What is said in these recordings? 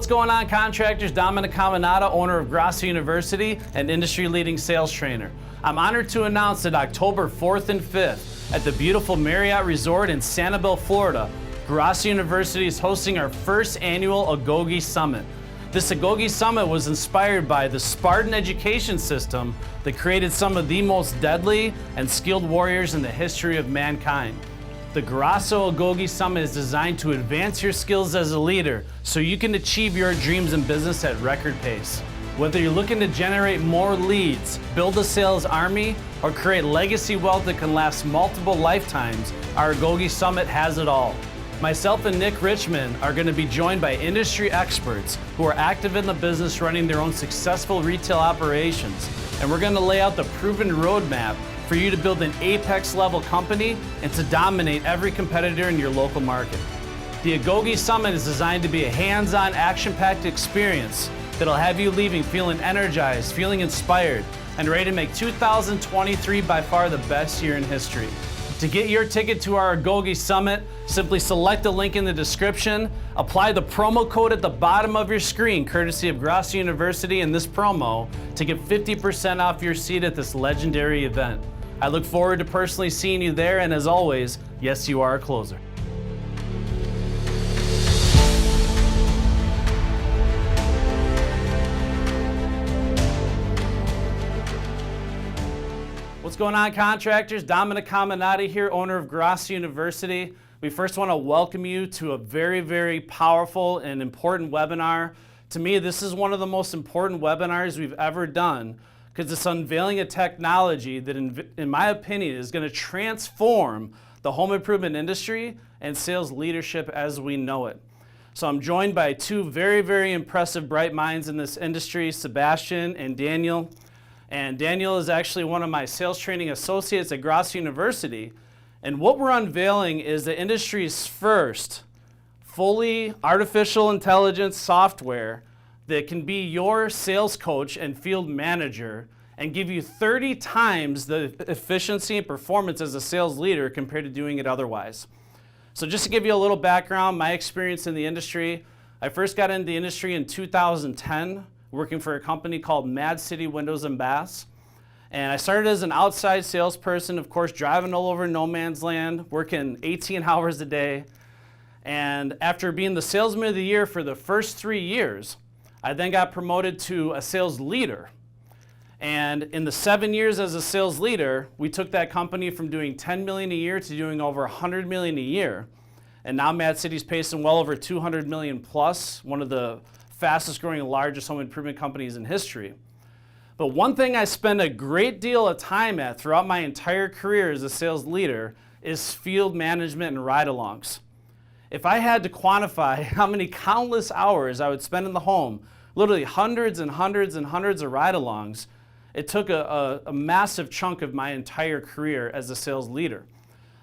What's going on, contractors? Dominic Caminata, owner of Grassi University and industry-leading sales trainer. I'm honored to announce that October 4th and 5th at the beautiful Marriott Resort in Sanibel, Florida, Grassi University is hosting our first annual Agoge Summit. This Agoge Summit was inspired by the Spartan education system that created some of the most deadly and skilled warriors in the history of mankind. The Grasso Agoge Summit is designed to advance your skills as a leader so you can achieve your dreams in business at record pace. Whether you're looking to generate more leads, build a sales army, or create legacy wealth that can last multiple lifetimes, our Agoge Summit has it all. Myself and Nick Richmond are going to be joined by industry experts who are active in the business running their own successful retail operations. And we're going to lay out the proven roadmap for you to build an apex level company and to dominate every competitor in your local market. The Agoge Summit is designed to be a hands-on, action-packed experience that'll have you leaving feeling energized, feeling inspired, and ready to make 2023 by far the best year in history. To get your ticket to our Agoge Summit, simply select the link in the description, apply the promo code at the bottom of your screen, courtesy of Grassi University in this promo, to get 50% off your seat at this legendary event. I look forward to personally seeing you there, and as always, yes, you are a closer. What's going on, contractors? Dominic Caminata here, owner of Grassi University. We first want to welcome you to a very, very powerful and important webinar. To me, this is one of the most important webinars we've ever done because it's unveiling a technology that, in my opinion, is going to transform the home improvement industry and sales leadership as we know it. So I'm joined by two very, very impressive bright minds in this industry, Sebastian and Daniel. And Daniel is actually one of my sales training associates at Grassi University. And what we're unveiling is the industry's first fully artificial intelligence software that can be your sales coach and field manager and give you 30 times the efficiency and performance as a sales leader compared to doing it otherwise. So just to give you a little background, my experience in the industry, I first got into the industry in 2010, working for a company called Mad City Windows and Baths. And I started as an outside salesperson, of course, driving all over no man's land, working 18 hours a day. And after being the salesman of the year for the first 3 years, I then got promoted to a sales leader. And in the 7 years as a sales leader, we took that company from doing 10 million a year to doing over 100 million a year. And now Mad City's pacing well over 200 million plus, one of the fastest growing and largest home improvement companies in history. But one thing I spend a great deal of time at throughout my entire career as a sales leader is field management and ride-alongs. If I had to quantify how many countless hours I would spend in the home, literally hundreds and hundreds and hundreds of ride-alongs, it took a massive chunk of my entire career as a sales leader.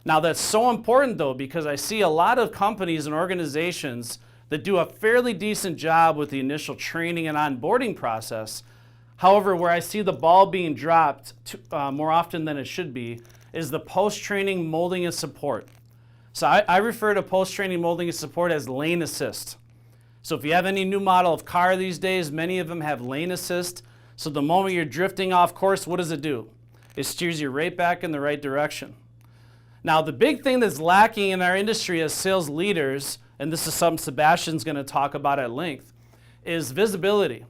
Now that's so important though, because I see a lot of companies and organizations that do a fairly decent job with the initial training and onboarding process. However, where I see the ball being dropped more often than it should be is the post-training molding and support. So I refer to post-training molding and support as lane assist. So if you have any new model of car these days, many of them have lane assist. So the moment you're drifting off course, what does it do? It steers you right back in the right direction. Now, the big thing that's lacking in our industry as sales leaders, and this is something Sebastian's going to talk about at length, is visibility.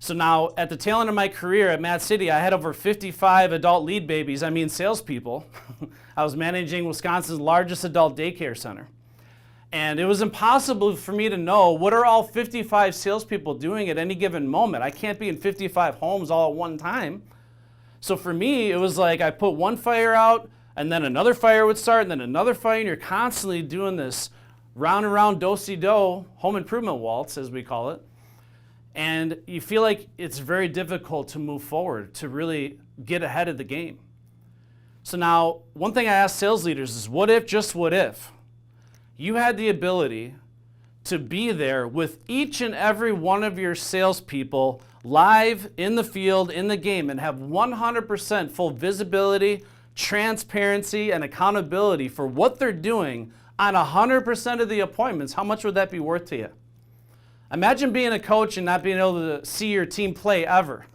So now, at the tail end of my career at Mad City, I had over 55 adult lead babies, I mean salespeople. I was managing Wisconsin's largest adult daycare center. And it was impossible for me to know what are all 55 salespeople doing at any given moment. I can't be in 55 homes all at one time. So for me, it was like I put one fire out, and then another fire would start, and then another fire, and you're constantly doing this round and round do-si-do, home improvement waltz, as we call it. And you feel like it's very difficult to move forward, to really get ahead of the game. So now, one thing I ask sales leaders is, what if, just what if, you had the ability to be there with each and every one of your salespeople live in the field, in the game, and have 100% full visibility, transparency, and accountability for what they're doing on 100% of the appointments? How much would that be worth to you? Imagine being a coach and not being able to see your team play ever.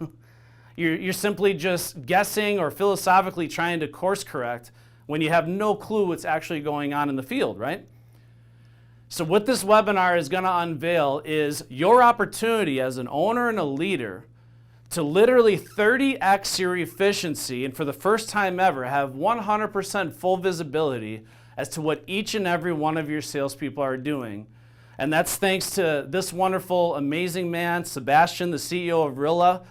You're simply just guessing or philosophically trying to course correct when you have no clue what's actually going on in the field, right? So what this webinar is going to unveil is your opportunity as an owner and a leader to literally 30x your efficiency, and for the first time ever have 100% full visibility as to what each and every one of your salespeople are doing. And that's thanks to this wonderful, amazing man, Sebastian, the CEO of Rilla.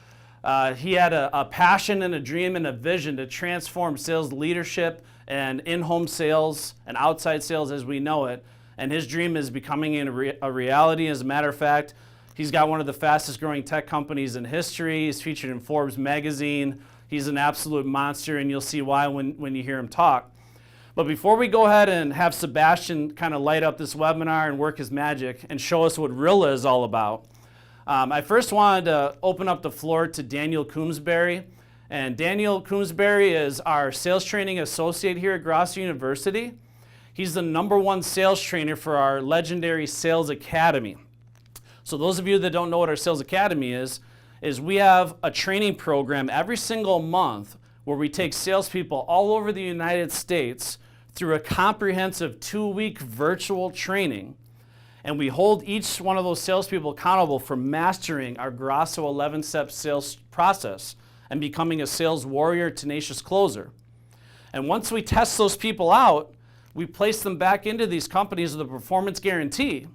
He had a passion and a dream and a vision to transform sales leadership and in-home sales and outside sales as we know it. And his dream is becoming a reality. As a matter of fact, he's got one of the fastest growing tech companies in history. He's featured in Forbes magazine. He's an absolute monster, and you'll see why when you hear him talk. But before we go ahead and have Sebastian kind of light up this webinar and work his magic and show us what Rilla is all about, I first wanted to open up the floor to Daniel Coombsbury. And Daniel Coombsbury is our sales training associate here at Grossi University. He's the #1 sales trainer for our legendary Sales Academy. So those of you that don't know what our Sales Academy is we have a training program every single month where we take salespeople all over the United States through a comprehensive 2-week virtual training. And we hold each one of those salespeople accountable for mastering our Grosso 11-step sales process and becoming a sales warrior, tenacious closer. And once we test those people out, we place them back into these companies with a performance guarantee.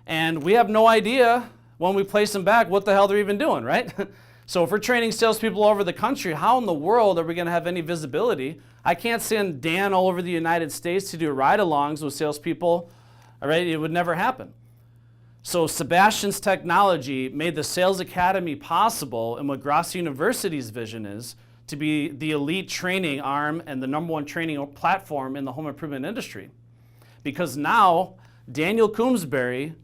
And we have no idea when we place them back what the hell they're even doing, right? So if we're training salespeople all over the country, how in the world are we going to have any visibility? I can't send Dan all over the United States to do ride-alongs with salespeople. All right, it would never happen. So Sebastian's technology made the Sales Academy possible, and what Grossi University's vision is to be the elite training arm and the #1 training platform in the home improvement industry. Because now Daniel Coombsbury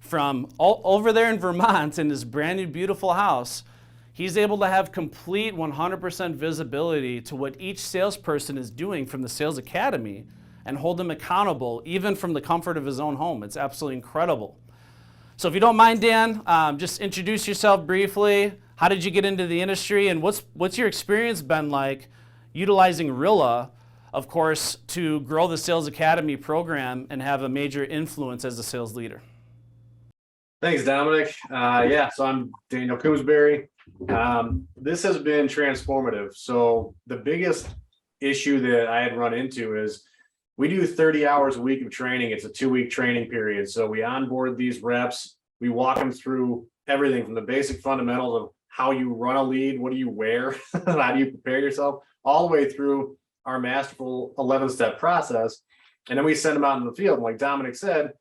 from over there in Vermont in his brand new beautiful house, he's able to have complete 100% visibility to what each salesperson is doing from the Sales Academy and hold them accountable even from the comfort of his own home. It's absolutely incredible. So if you don't mind, Dan, just introduce yourself briefly. How did you get into the industry, and what's your experience been like utilizing Rilla, of course, to grow the Sales Academy program and have a major influence as a sales leader? Thanks, Dominic. So I'm Daniel Coombsbury. This has been transformative. So the biggest issue that I had run into is we do 30 hours a week of training. It's a 2-week training period. So we onboard these reps. We walk them through everything from the basic fundamentals of how you run a lead, what do you wear, how do you prepare yourself, all the way through our masterful 11-step process. And then we send them out in the field. And like Dominic said,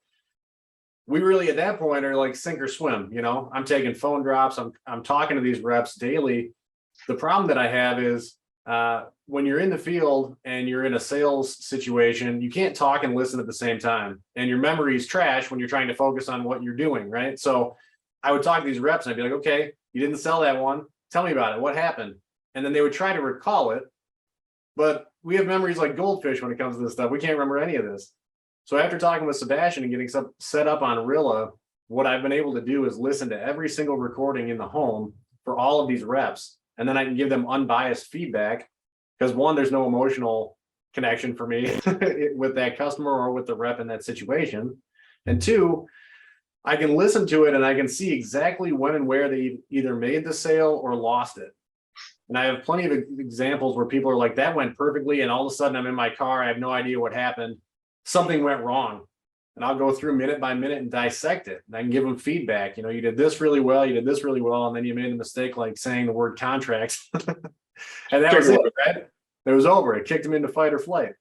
we really at that point are like sink or swim. You know, I'm taking phone drops. I'm talking to these reps daily. The problem that I have is when you're in the field and you're in a sales situation, you can't talk and listen at the same time. And your memory is trash when you're trying to focus on what you're doing, right? So I would talk to these reps and I'd be like, okay, you didn't sell that one. Tell me about it. What happened? And then they would try to recall it. But we have memories like goldfish when it comes to this stuff. We can't remember any of this. So after talking with Sebastian and getting set up on Rilla, what I've been able to do is listen to every single recording in the home for all of these reps. And then I can give them unbiased feedback because one, there's no emotional connection for me with that customer or with the rep in that situation. And two, I can listen to it and I can see exactly when and where they either made the sale or lost it. And I have plenty of examples where people are like, that went perfectly. And all of a sudden I'm in my car. I have no idea what happened. Something went wrong. And I'll go through minute by minute and dissect it. And I can give them feedback. You know, you did this really well. You did this really well. And then you made a mistake, like saying the word contracts. And that was it, right? It was over. It kicked them into fight or flight.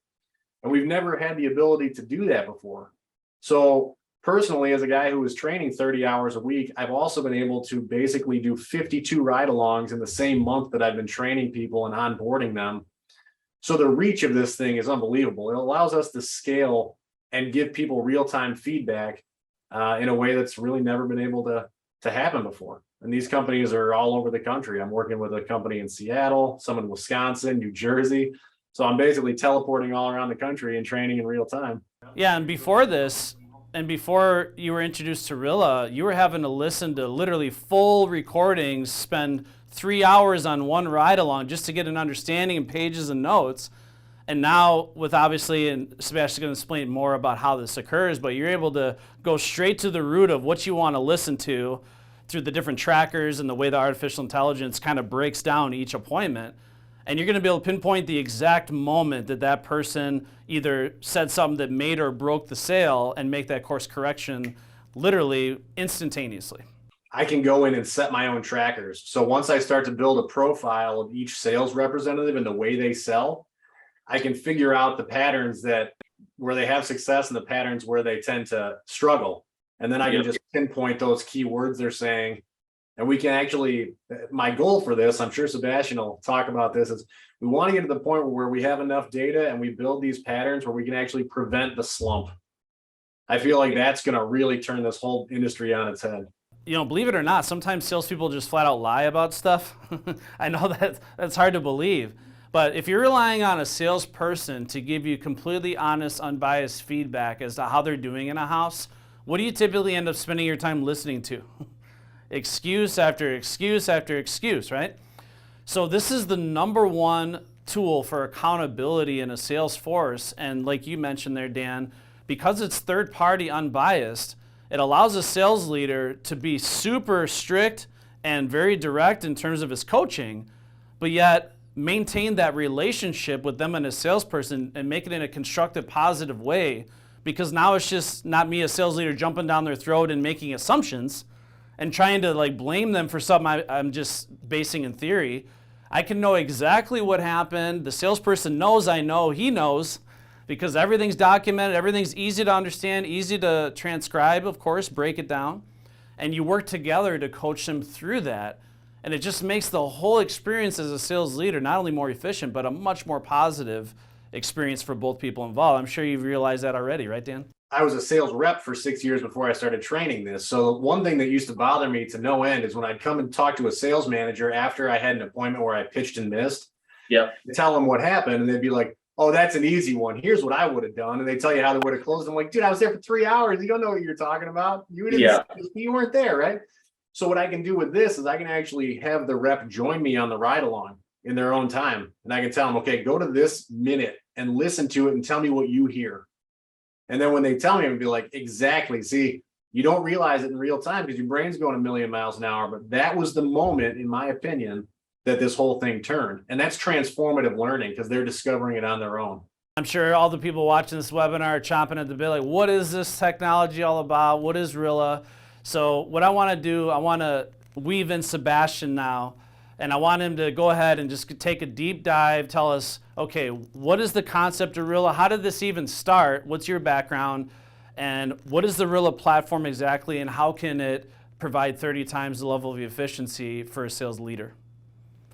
And we've never had the ability to do that before. So personally, as a guy who was training 30 hours a week, I've also been able to basically do 52 ride-alongs in the same month that I've been training people and onboarding them. So the reach of this thing is unbelievable. It allows us to scale and give people real-time feedback in a way that's really never been able to happen before. And these companies are all over the country. I'm working with a company in Seattle, some in Wisconsin, New Jersey. So I'm basically teleporting all around the country and training in real time. Yeah, and before this, And before you were introduced to Rilla, you were having to listen to literally full recordings, spend 3 hours on one ride along just to get an understanding and pages and notes. And now with obviously, and Sebastian's going to explain more about how this occurs, but you're able to go straight to the root of what you want to listen to through the different trackers and the way the artificial intelligence kind of breaks down each appointment. And you're going to be able to pinpoint the exact moment that that person either said something that made or broke the sale and make that course correction literally instantaneously. I can go in and set my own trackers. So once I start to build a profile of each sales representative and the way they sell, I can figure out the patterns that where they have success and the patterns where they tend to struggle. And then I can just pinpoint those keywords they're saying. And we can actually, my goal for this, I'm sure Sebastian will talk about this, is we want to get to the point where we have enough data and we build these patterns where we can actually prevent the slump. I feel like that's going to really turn this whole industry on its head. You know, believe it or not, sometimes salespeople just flat out lie about stuff. I know that's hard to believe. But if you're relying on a salesperson to give you completely honest, unbiased feedback as to how they're doing in a house, what do you typically end up spending your time listening to? Excuse after excuse after excuse, right? So this is the number one tool for accountability in a sales force. And like you mentioned there, Dan, because it's third party unbiased, it allows a sales leader to be super strict and very direct in terms of his coaching, but yet maintain that relationship with them and a salesperson and make it in a constructive, positive way, because now it's just not me, a sales leader, jumping down their throat and making assumptions and trying to like blame them for something I'm just basing in theory. I can know exactly what happened. The salesperson knows I know, he knows, because everything's documented, everything's easy to understand, easy to transcribe, of course, break it down. And you work together to coach them through that. And it just makes the whole experience as a sales leader not only more efficient, but a much more positive experience for both people involved. I'm sure you've realized that already, right, Dan? I was a sales rep for 6 years before I started training this. So one thing that used to bother me to no end is when I'd come and talk to a sales manager after I had an appointment where I pitched and missed. Yeah. Tell them what happened, and they'd be like, "Oh, that's an easy one. Here's what I would have done." And they tell you how they would have closed. I'm like, "Dude, I was there for 3 hours. You don't know what you're talking about. You didn't. You weren't there, right?" So what I can do with this is I can actually have the rep join me on the ride along in their own time, and I can tell them, "Okay, go to this minute and listen to it and tell me what you hear." And then when they tell me, I'd be like, exactly. See, you don't realize it in real time because your brain's going a million miles an hour. But that was the moment, in my opinion, that this whole thing turned. And that's transformative learning because they're discovering it on their own. I'm sure all the people watching this webinar are chomping at the bit, like, what is this technology all about? What is Rilla? So what I want to do, I want to weave in Sebastian now. And I want him to go ahead and just take a deep dive, tell us, okay, what is the concept of Rilla? How did this even start? What's your background? And what is the Rilla platform exactly? And how can it provide 30 times the level of efficiency for a sales leader?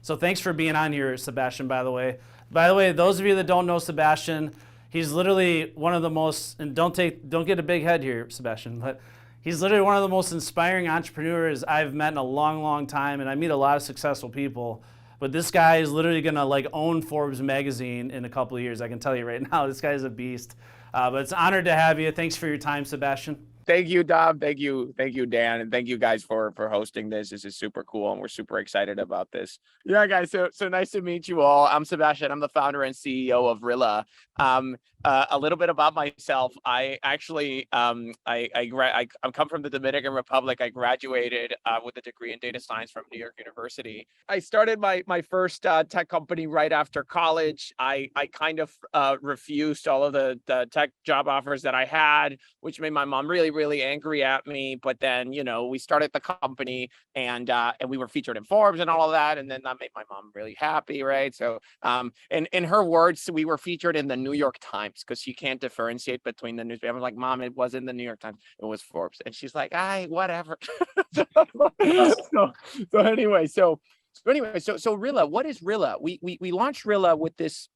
So thanks for being on here, Sebastian, by the way. By the way, those of you that don't know Sebastian, he's literally one of the most, and don't get a big head here, Sebastian, but he's literally one of the most inspiring entrepreneurs I've met in a long, long time, and I meet a lot of successful people. But this guy is literally gonna like own Forbes magazine in a couple of years. I can tell you right now, this guy is a beast. But it's an honor to have you. Thanks for your time, Sebastian. Thank you, Dom. Thank you, Dan, and thank you guys for hosting this. This is super cool, and we're super excited about this. Yeah, guys. So nice to meet you all. I'm Sebastian. I'm the founder and CEO of Rilla. A little bit about myself. I actually I come from the Dominican Republic. I graduated with a degree in data science from New York University. I started my first tech company right after college. I kind of refused all of the tech job offers that I had, which made my mom really angry at me. But then, you know, we started the company and we were featured in Forbes and all of that. And then that made my mom really happy, right? So in her words, we were featured in the New York Times because she can't differentiate between the newspaper. I'm like, "Mom, it wasn't the New York Times, it was Forbes." And she's like, whatever. So anyway, so Rilla, what is Rilla? We launched Rilla with this.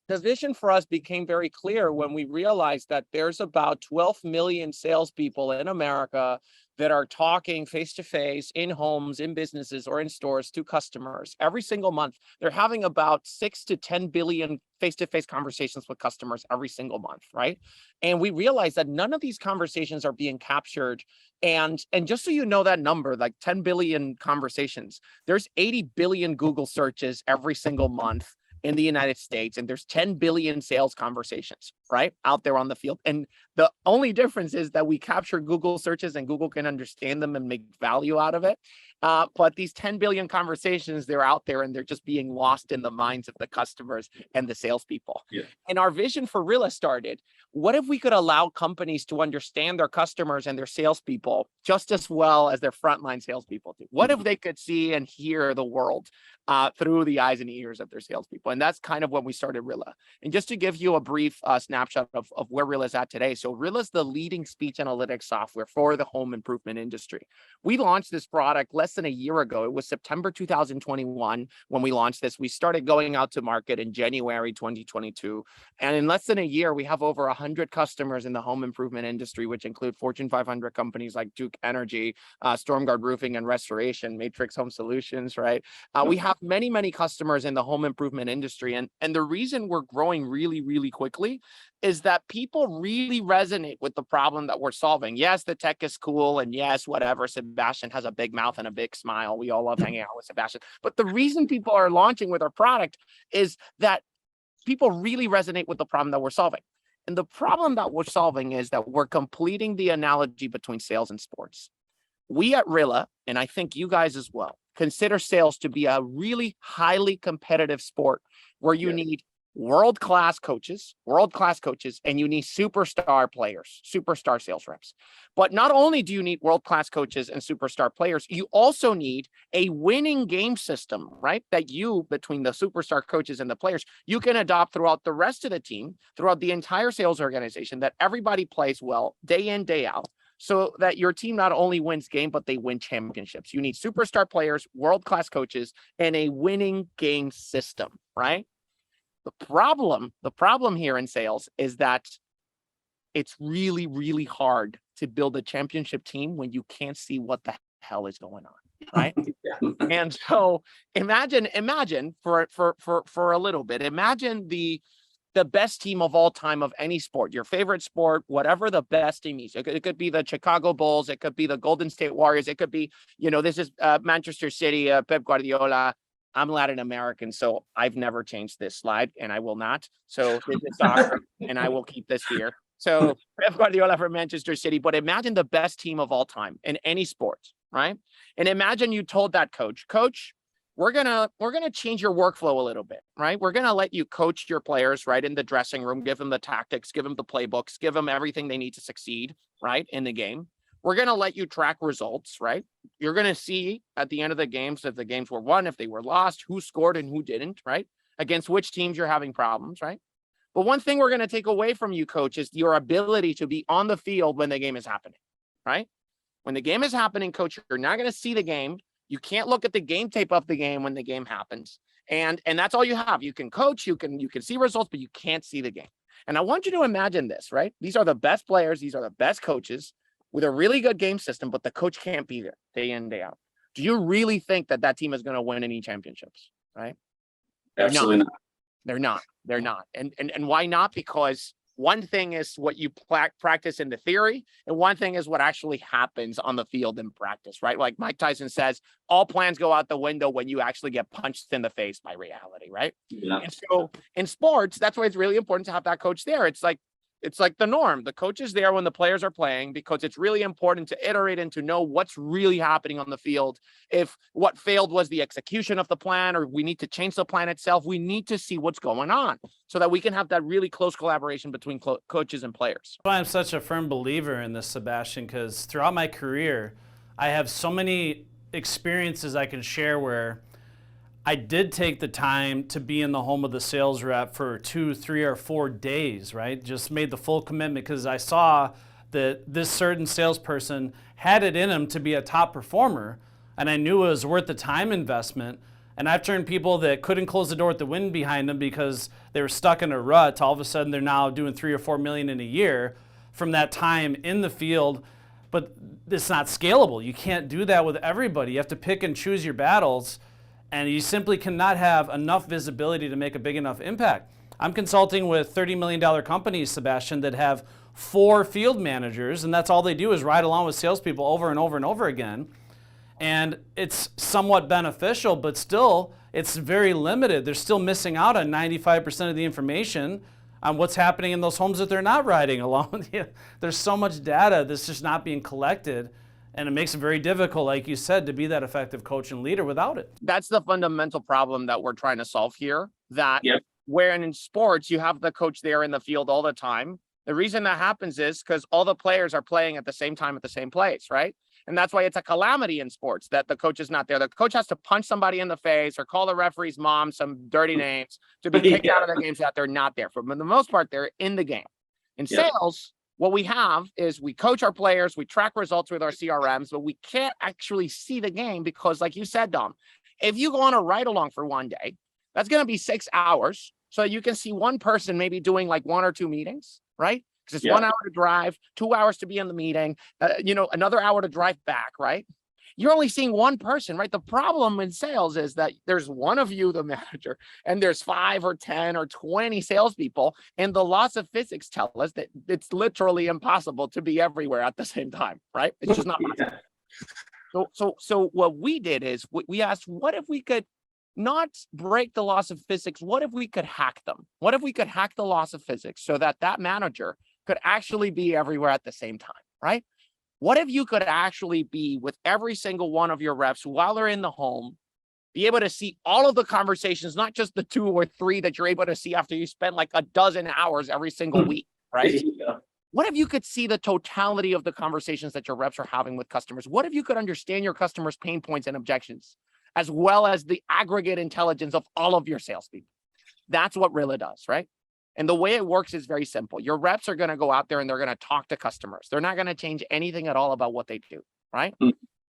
The vision for us became very clear when we realized that there's about 12 million salespeople in America that are talking face to face in homes, in businesses, or in stores to customers every single month. They're having about 6 to 10 billion face-to-face conversations with customers every single month, right? And we realize that none of these conversations are being captured. And just so you know that number, like 10 billion conversations, there's 80 billion Google searches every single month in the United States, and there's 10 billion sales conversations, right, out there on the field. And the only difference is that we capture Google searches and Google can understand them and make value out of it. But these 10 billion conversations, they're out there and they're just being lost in the minds of the customers and the salespeople. Yeah. And our vision for Rilla started, what if we could allow companies to understand their customers and their salespeople just as well as their frontline salespeople do? What if they could see and hear the world through the eyes and ears of their salespeople? And that's kind of when we started Rilla. And just to give you a brief snapshot of where Rilla is at today. So Rilla is the leading speech analytics software for the home improvement industry. We launched this product less than a year ago. It was September 2021 when we launched this. We started going out to market in January 2022. And in less than a year, we have over 100 customers in the home improvement industry, which include Fortune 500 companies like Duke Energy, Stormguard Roofing and Restoration, Matrix Home Solutions, right? We have many, many customers in the home improvement industry. And the reason we're growing really, really quickly is that people really resonate with the problem that we're solving. Yes, the tech is cool. And yes, whatever, Sebastian has a big mouth and a big smile. We all love hanging out with Sebastian. But the reason people are launching with our product is that people really resonate with the problem that we're solving. And the problem that we're solving is that we're completing the analogy between sales and sports. We at Rilla, and I think you guys as well, consider sales to be a really highly competitive sport where you need world-class coaches, and you need superstar players, superstar sales reps. But not only do you need world-class coaches and superstar players, you also need a winning game system, right? That you, between the superstar coaches and the players, you can adopt throughout the rest of the team, throughout the entire sales organization, that everybody plays well day in, day out, so that your team not only wins game, but they win championships. You need superstar players, world-class coaches, and a winning game system, right? The problem here in sales is that it's really, really hard to build a championship team when you can't see what the hell is going on, right? And so imagine for a little bit, imagine the best team of all time of any sport, your favorite sport, whatever the best team is. It could be the Chicago Bulls. It could be the Golden State Warriors. It could be, this is Manchester City, Pep Guardiola. I'm Latin American, so I've never changed this slide, and I will not. So this is soccer, and I will keep this here. So Pep Guardiola for Manchester City, but imagine the best team of all time in any sport, right? And imagine you told that coach, we're gonna change your workflow a little bit, right? We're gonna let you coach your players, right, in the dressing room, give them the tactics, give them the playbooks, give them everything they need to succeed, right, in the game. We're going to let you track results, right? You're going to see at the end of the games if the games were won, if they were lost, who scored and who didn't, right? Against which teams you're having problems, right? But one thing we're going to take away from you, coach, is your ability to be on the field when the game is happening, right? When the game is happening, coach, you're not going to see the game. You can't look at the game tape of the game when the game happens. And that's all you have. You can coach, you can see results, but you can't see the game. And I want you to imagine this, right? These are the best players. These are the best coaches with a really good game system, but the coach can't be there day in, day out. Do you really think that team is going to win any championships, right? Absolutely not. They're not. And why not? Because one thing is what you practice in the theory, and one thing is what actually happens on the field in practice, right? Like Mike Tyson says, all plans go out the window when you actually get punched in the face by reality, right? Yeah. And so in sports, that's why it's really important to have that coach there. It's like the norm. The coach is there when the players are playing because it's really important to iterate and to know what's really happening on the field. If what failed was the execution of the plan, or we need to change the plan itself, we need to see what's going on so that we can have that really close collaboration between coaches and players. I'm such a firm believer in this, Sebastian, because throughout my career, I have so many experiences I can share where I did take the time to be in the home of the sales rep for 2, 3, or 4 days, right? Just made the full commitment because I saw that this certain salesperson had it in him to be a top performer, and I knew it was worth the time investment. And I've turned people that couldn't close the door with the wind behind them because they were stuck in a rut to all of a sudden they're now doing 3 or 4 million in a year from that time in the field, but it's not scalable. You can't do that with everybody. You have to pick and choose your battles, and you simply cannot have enough visibility to make a big enough impact. I'm consulting with $30 million companies, Sebastian, that have 4 field managers, and that's all they do is ride along with salespeople over and over and over again. And it's somewhat beneficial, but still, it's very limited. They're still missing out on 95% of the information on what's happening in those homes that they're not riding along with you. There's so much data that's just not being collected, and it makes it very difficult, like you said, to be that effective coach and leader without it. That's the fundamental problem that we're trying to solve here, that Yep. where in sports, you have the coach there in the field all the time. The reason that happens is because all the players are playing at the same time at the same place, right? And that's why it's a calamity in sports that the coach is not there. The coach has to punch somebody in the face or call the referee's mom some dirty names to be kicked out of the games that they're not there. For the most part, they're in the game. In sales, what we have is we coach our players, we track results with our CRMs, but we can't actually see the game because, like you said, Dom, if you go on a ride along for one day, that's going to be 6 hours. So you can see one person maybe doing like 1 or 2 meetings, right? Because it's 1 hour to drive, 2 hours to be in the meeting, another hour to drive back, right? You're only seeing one person, right? The problem in sales is that there's one of you, the manager, and there's 5 or 10 or 20 salespeople. And the laws of physics tell us that it's literally impossible to be everywhere at the same time, right? It's just not possible. So what we did is we asked, what if we could not break the laws of physics? What if we could hack them? What if we could hack the laws of physics so that that manager could actually be everywhere at the same time, right? What if you could actually be with every single one of your reps while they're in the home, be able to see all of the conversations, not just the 2 or 3 that you're able to see after you spend like a dozen hours every single week, right? What if you could see the totality of the conversations that your reps are having with customers? What if you could understand your customers' pain points and objections, as well as the aggregate intelligence of all of your salespeople? That's what Rilla does, right? And the way it works is very simple. Your reps are going to go out there and they're going to talk to customers. They're not going to change anything at all about what they do, right?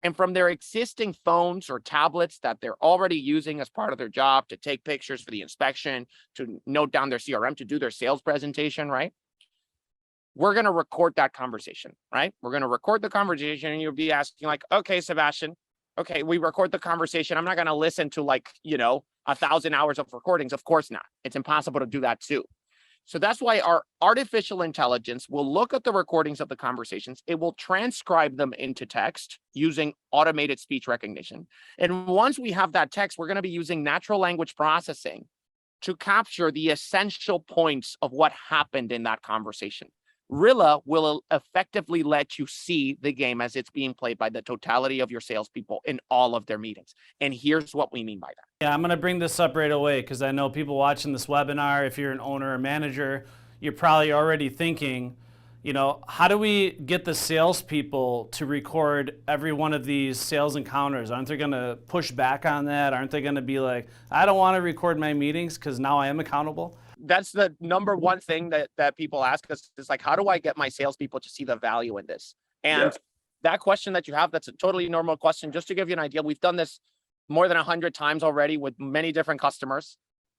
And from their existing phones or tablets that they're already using as part of their job to take pictures for the inspection, to note down their CRM, to do their sales presentation, right? We're going to record that conversation, right? We're going to record the conversation and you'll be asking like, okay, Sebastian, okay, we record the conversation. I'm not going to listen to 1,000 hours of recordings. Of course not. It's impossible to do that too. So that's why our artificial intelligence will look at the recordings of the conversations. It will transcribe them into text using automated speech recognition. And once we have that text, we're going to be using natural language processing to capture the essential points of what happened in that conversation. Rilla will effectively let you see the game as it's being played by the totality of your salespeople in all of their meetings. And here's what we mean by that. Yeah, I'm going to bring this up right away because I know people watching this webinar, if you're an owner or manager, you're probably already thinking, how do we get the salespeople to record every one of these sales encounters? Aren't they going to push back on that? Aren't they going to be like, I don't want to record my meetings because now I am accountable? That's the number one thing that people ask us is like, how do I get my salespeople to see the value in this? And that question that you have, that's a totally normal question. Just to give you an idea, we've done this more than 100 times already with many different customers.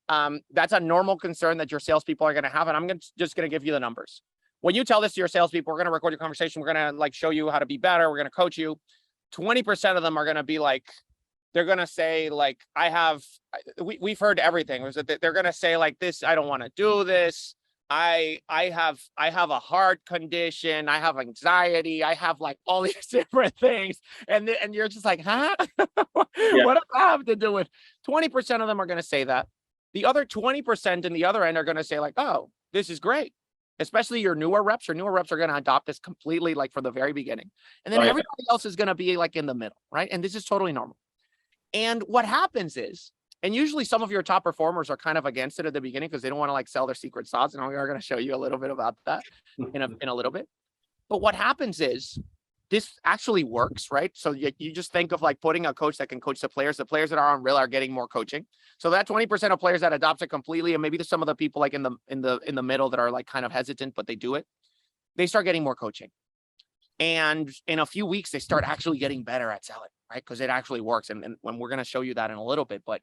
That's a normal concern that your salespeople are going to have. And I'm just going to give you the numbers. When you tell this to your salespeople, we're going to record your conversation. We're going to show you how to be better. We're going to coach you. 20% of them are going to be like, they're going to say like, we've heard everything. They're going to say like this, I don't want to do this. I have a heart condition. I have anxiety. I have like all these different things. And you're just like, huh? What does that have to do with? 20% of them are going to say that. The other 20% in the other end are going to say like, oh, this is great. Especially your newer reps. Your newer reps are going to adopt this completely like from the very beginning. And then everybody else is going to be like in the middle, right? And this is totally normal. And what happens is, and usually some of your top performers are kind of against it at the beginning because they don't want to like sell their secret sauce. And we are going to show you a little bit about that in a little bit. But what happens is this actually works, right? So you just think of like putting a coach that can coach the players. The players that are on Rilla are getting more coaching. So that 20% of players that adopt it completely, and maybe there's some of the people like in the middle that are like kind of hesitant, but they do it. They start getting more coaching. And in a few weeks, they start actually getting better at selling, right? Because it actually works. And when we're going to show you that in a little bit, but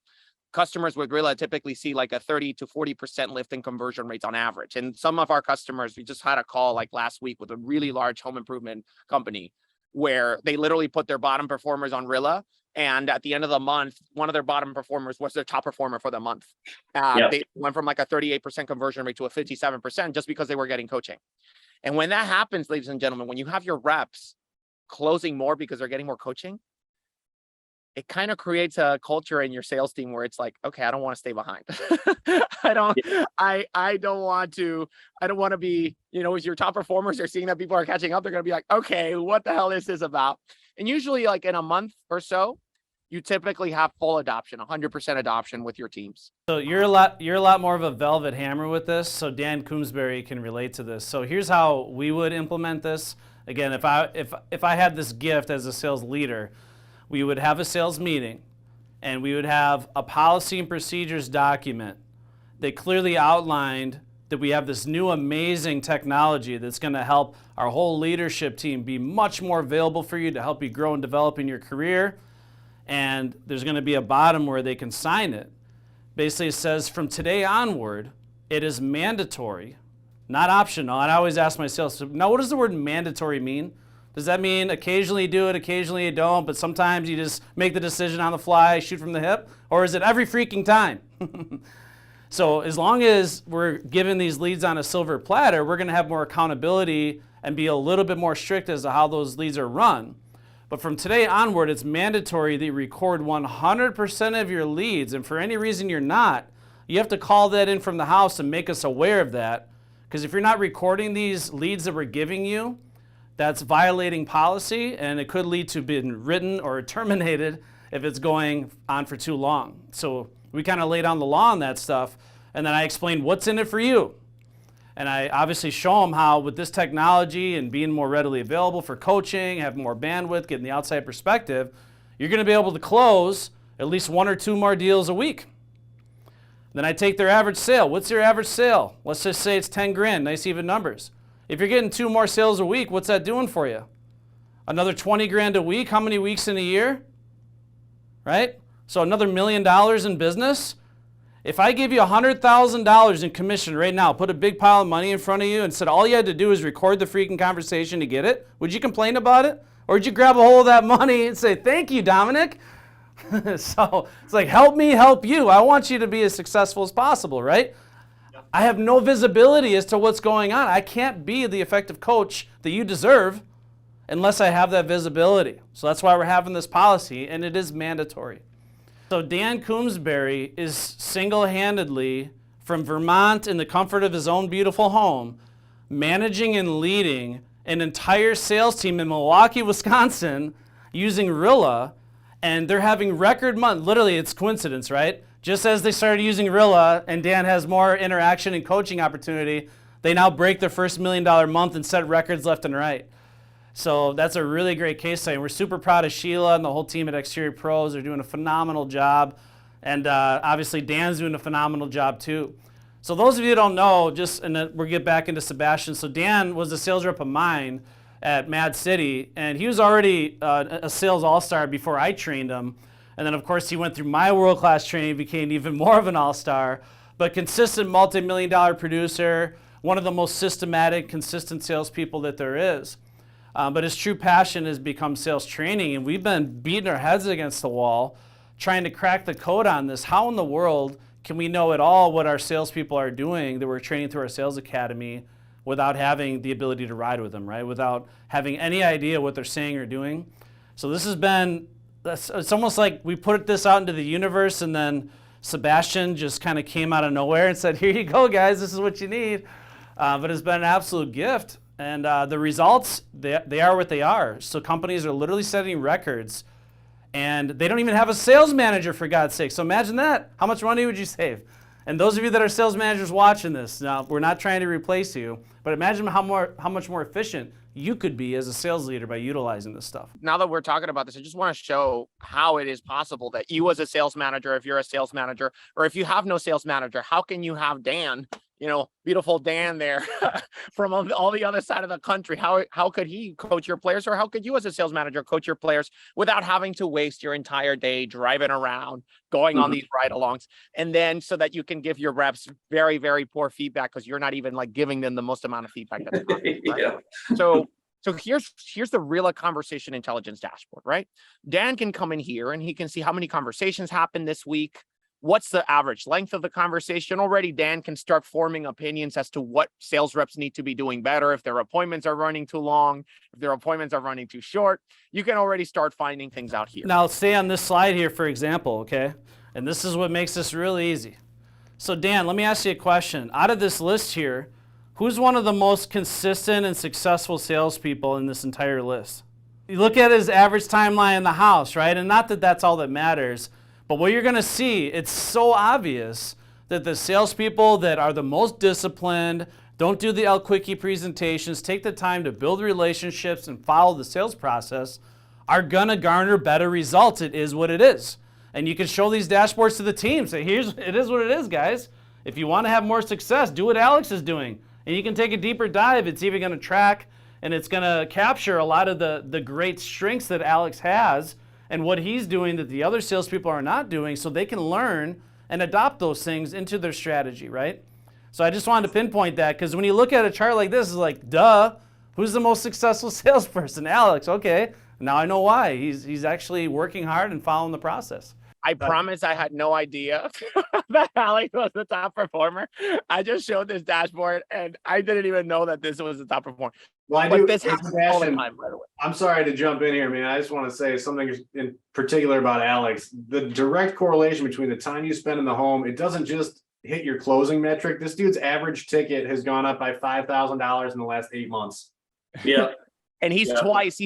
customers with Rilla typically see like a 30 to 40% lift in conversion rates on average. And some of our customers, we just had a call like last week with a really large home improvement company where they literally put their bottom performers on Rilla. And at the end of the month, one of their bottom performers was their top performer for the month. They went from like a 38% conversion rate to a 57% just because they were getting coaching. And when that happens, ladies and gentlemen, when you have your reps closing more because they're getting more coaching, it kind of creates a culture in your sales team where it's like, okay, I don't want to stay behind. I don't want to be, as your top performers are seeing that people are catching up, they're going to be like, okay, what the hell is this about? And usually like in a month or so, you typically have full adoption, 100% adoption with your teams. So you're a lot more of a velvet hammer with this. So Dan Coombsbury can relate to this. So here's how we would implement this. Again, if I had this gift as a sales leader, we would have a sales meeting and we would have a policy and procedures document that clearly outlined that we have this new amazing technology that's going to help our whole leadership team be much more available for you to help you grow and develop in your career. And there's going to be a bottom where they can sign it. Basically, it says from today onward, it is mandatory, not optional. And I always ask myself, so now what does the word mandatory mean? Does that mean occasionally you do it, occasionally you don't, but sometimes you just make the decision on the fly, shoot from the hip? Or is it every freaking time? So as long as we're giving these leads on a silver platter, we're going to have more accountability and be a little bit more strict as to how those leads are run. But from today onward, it's mandatory that you record 100% of your leads. And for any reason you're not, you have to call that in from the house and make us aware of that. Because if you're not recording these leads that we're giving you, that's violating policy, and it could lead to being written or terminated if it's going on for too long. So we kind of lay down the law on that stuff, and then I explain what's in it for you. And I obviously show them how with this technology and being more readily available for coaching, have more bandwidth, getting the outside perspective, you're going to be able to close at least 1 or 2 more deals a week. Then I take their average sale. What's your average sale? Let's just say it's 10 grand, nice even numbers. If you're getting 2 more sales a week, what's that doing for you? Another 20 grand a week? How many weeks in a year? Right? So another $1 million in business. If I give you $100,000 in commission right now, put a big pile of money in front of you and said all you had to do is record the freaking conversation to get it, would you complain about it? Or would you grab a hold of that money and say, thank you, Dominic? So it's like, help me help you. I want you to be as successful as possible, right? I have no visibility as to what's going on. I can't be the effective coach that you deserve unless I have that visibility. So that's why we're having this policy, and it is mandatory. So Dan Coombsbury is single-handedly, from Vermont in the comfort of his own beautiful home, managing and leading an entire sales team in Milwaukee, Wisconsin, using Rilla, and they're having record month. Literally, it's coincidence, right? Just as they started using Rilla and Dan has more interaction and coaching opportunity, they now break their first $1 million month and set records left and right. So that's a really great case study. We're super proud of Sheila and the whole team at Exterior Pros. They're doing a phenomenal job. And obviously Dan's doing a phenomenal job too. So those of you who don't know, and then we'll get back into Sebastian. So Dan was a sales rep of mine at Mad City, and he was already a sales all-star before I trained him. And then, of course, he went through my world-class training, became even more of an all-star, but consistent multi-million-dollar producer, one of the most systematic, consistent salespeople that there is. But his true passion has become sales training, and we've been beating our heads against the wall trying to crack the code on this. How in the world can we know at all what our salespeople are doing that we're training through our sales academy without having the ability to ride with them, right? Without having any idea what they're saying or doing. So this has been, it's almost like we put this out into the universe and then Sebastian just kind of came out of nowhere and said, here you go, guys, this is what you need. But it's been an absolute gift. And the results, they are what they are. So companies are literally setting records and they don't even have a sales manager, for God's sake. So imagine that. How much money would you save? And those of you that are sales managers watching this, now we're not trying to replace you, but imagine how much more efficient you could be as a sales leader by utilizing this stuff. Now that we're talking about this, I just want to show how it is possible that you as a sales manager, if you're a sales manager, or if you have no sales manager, how can you have Dan, beautiful Dan there from all the other side of the country. How could he coach your players, or how could you as a sales manager coach your players without having to waste your entire day driving around, going on these ride-alongs, and then so that you can give your reps very, very poor feedback because you're not even like giving them the most amount of feedback that's possible, right? Yeah. So here's the Rilla conversation intelligence dashboard, right? Dan can come in here and he can see how many conversations happened this week. What's the average length of the conversation? Already, Dan can start forming opinions as to what sales reps need to be doing better. If their appointments are running too long, if their appointments are running too short, you can already start finding things out here. Now, stay on this slide here, for example, okay? And this is what makes this really easy. So, Dan, let me ask you a question. Out of this list here, who's one of the most consistent and successful salespeople in this entire list? You look at his average timeline in the house, right? And not that that's all that matters, but what you're going to see, it's so obvious that the salespeople that are the most disciplined, don't do the Quickie presentations, take the time to build relationships and follow the sales process, are going to garner better results. It is what it is. And you can show these dashboards to the team. Say, it is what it is, guys. If you want to have more success, do what Alex is doing. And you can take a deeper dive. It's even going to track and it's going to capture a lot of the great strengths that Alex has and what he's doing that the other salespeople are not doing, so they can learn and adopt those things into their strategy, right? So I just wanted to pinpoint that, because when you look at a chart like this, it's like, duh, who's the most successful salesperson? Alex. Okay, now I know why. He's actually working hard and following the process. I promise I had no idea that Alex was the top performer. I just showed this dashboard and I didn't even know that this was the top performer. Well, I But do. this happens all the time, by the way. I'm sorry to jump in here, man. I just want to say something in particular about Alex. The direct correlation between the time you spend in the home, it doesn't just hit your closing metric. This dude's average ticket has gone up by $5,000 in the last 8 months. Yeah. And he's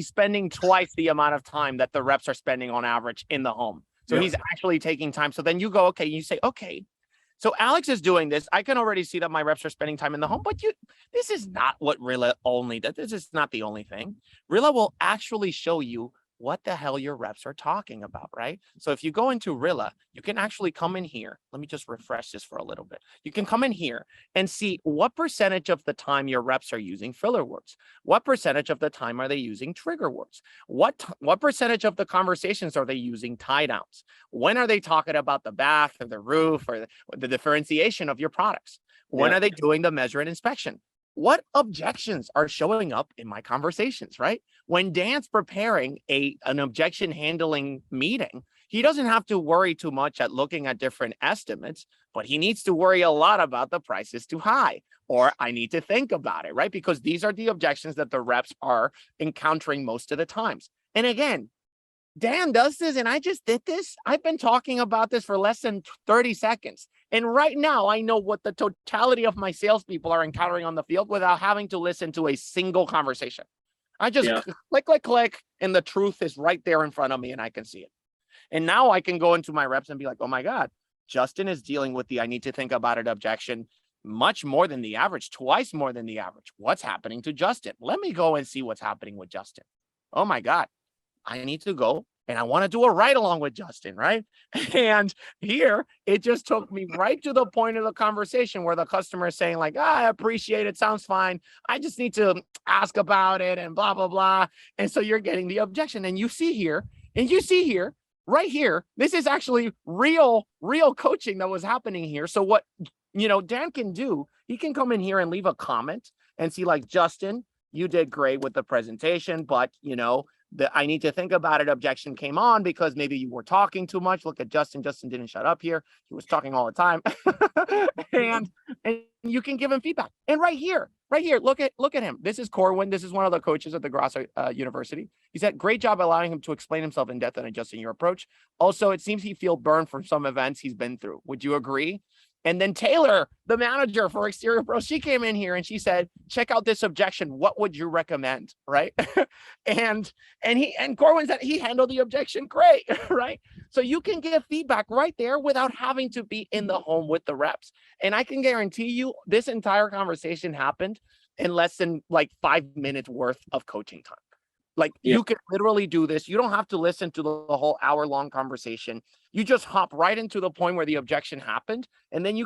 spending twice the amount of time that the reps are spending on average in the home. So he's actually taking time. So then you go, okay, you say, okay, so Alex is doing this. I can already see that my reps are spending time in the home, but this is not what Rilla only does. This is not the only thing. Rilla will actually show you what the hell your reps are talking about, right? So if you go into Rilla, you can actually come in here. Let me just refresh this for a little bit. You can come in here and see what percentage of the time your reps are using filler words. What percentage of the time are they using trigger words? What percentage of the conversations are they using tie downs? When are they talking about the bath or the roof or the differentiation of your products? When are they doing the measure and inspection? What objections are showing up in my conversations, right? When Dan's preparing an objection handling meeting, he doesn't have to worry too much at looking at different estimates, but he needs to worry a lot about the price is too high, or I need to think about it, right? Because these are the objections that the reps are encountering most of the times. And again, Dan does this, and I just did this. I've been talking about this for less than 30 seconds. And right now, I know what the totality of my salespeople are encountering on the field without having to listen to a single conversation. I just click, and the truth is right there in front of me, and I can see it. And now I can go into my reps and be like, oh my God, Justin is dealing with the I need to think about it objection much more than the average, twice more than the average. What's happening to Justin? Let me go and see what's happening with Justin. Oh my God. I need to go and I want to do a ride along with Justin, right? And here, it just took me right to the point of the conversation where the customer is saying like, I appreciate it, sounds fine. I just need to ask about it and blah, blah, blah. And so you're getting the objection. And you see here, right here, this is actually real coaching that was happening here. So what, Dan can do, he can come in here and leave a comment and see like, Justin, you did great with the presentation, but the I need to think about it objection came on because maybe you were talking too much. Look at Justin. Justin didn't shut up here. He was talking all the time. and you can give him feedback. And right here, look at him. This is Corwin. This is one of the coaches at the Grosso University. He said, great job allowing him to explain himself in depth and adjusting your approach. Also, it seems he feels burned from some events he's been through. Would you agree? And then Taylor, the manager for Exterior Pro, she came in here and she said, check out this objection. What would you recommend? Right. and Corwin said he handled the objection great. Right. So you can give feedback right there without having to be in the home with the reps. And I can guarantee you this entire conversation happened in less than like 5 minutes worth of coaching time. Like you can literally do this. You don't have to listen to the whole hour-long conversation. You just hop right into the point where the objection happened, and then you